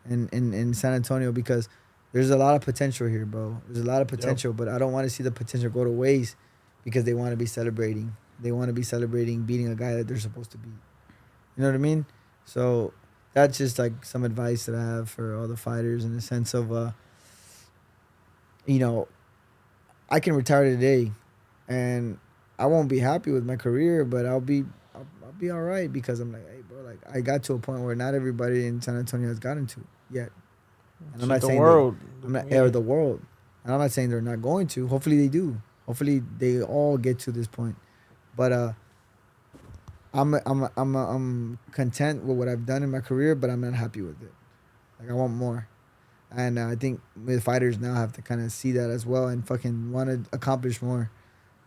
in San Antonio, because there's a lot of potential here, bro. There's a lot of potential, but I don't want to see the potential go to waste because they want to be celebrating. They want to be celebrating beating a guy that they're supposed to beat. You know what I mean? So that's just like some advice that I have for all the fighters in the sense of. I can retire today, and I won't be happy with my career, but I'll be all right because I'm like, hey, bro, like I got to a point where not everybody in San Antonio has gotten to yet. And I'm not saying the world. And I'm not saying they're not going to. Hopefully they do. Hopefully they all get to this point. But I'm content with what I've done in my career, but I'm not happy with it. Like I want more. And I think the fighters now have to kind of see that as well and fucking want to accomplish more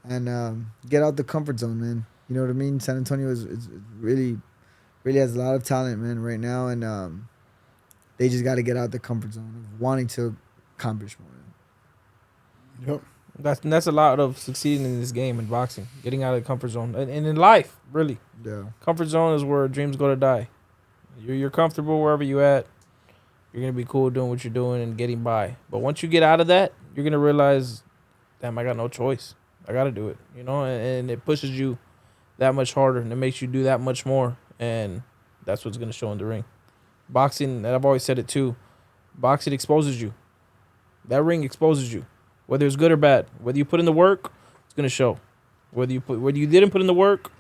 and get out the comfort zone, man. You know what I mean? San Antonio is really, really has a lot of talent, man, right now. And they just got to get out the comfort zone of wanting to accomplish more.
Yep.
That's a lot of succeeding in this game in boxing, getting out of the comfort zone. And in life, really.
Yeah.
Comfort zone is where dreams go to die. You're comfortable wherever you at. You're going to be cool doing what you're doing and getting by. But once you get out of that, you're going to realize, damn, I got no choice. I got to do it, and it pushes you that much harder and it makes you do that much more. And that's what's going to show in the ring. Boxing, and I've always said it too, boxing exposes you. That ring exposes you, whether it's good or bad. Whether you put in the work, it's going to show. Whether you didn't put in the work,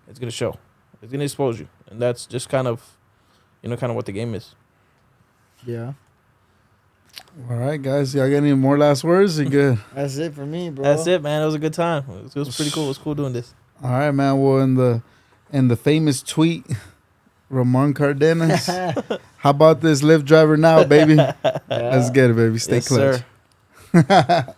it's going to show. It's going to expose you. And that's just kind of what the game is.
Yeah.
All right, guys. Y'all got any more last words? You good?
That's it for me, bro.
That's it, man. It was a good time. It was pretty cool. It was cool doing this.
All right, man. Well, in the famous tweet, Ramon Cardenas. How about this Lyft driver now, baby? Let's get it, baby. Stay
Yes,
clutch.
sir.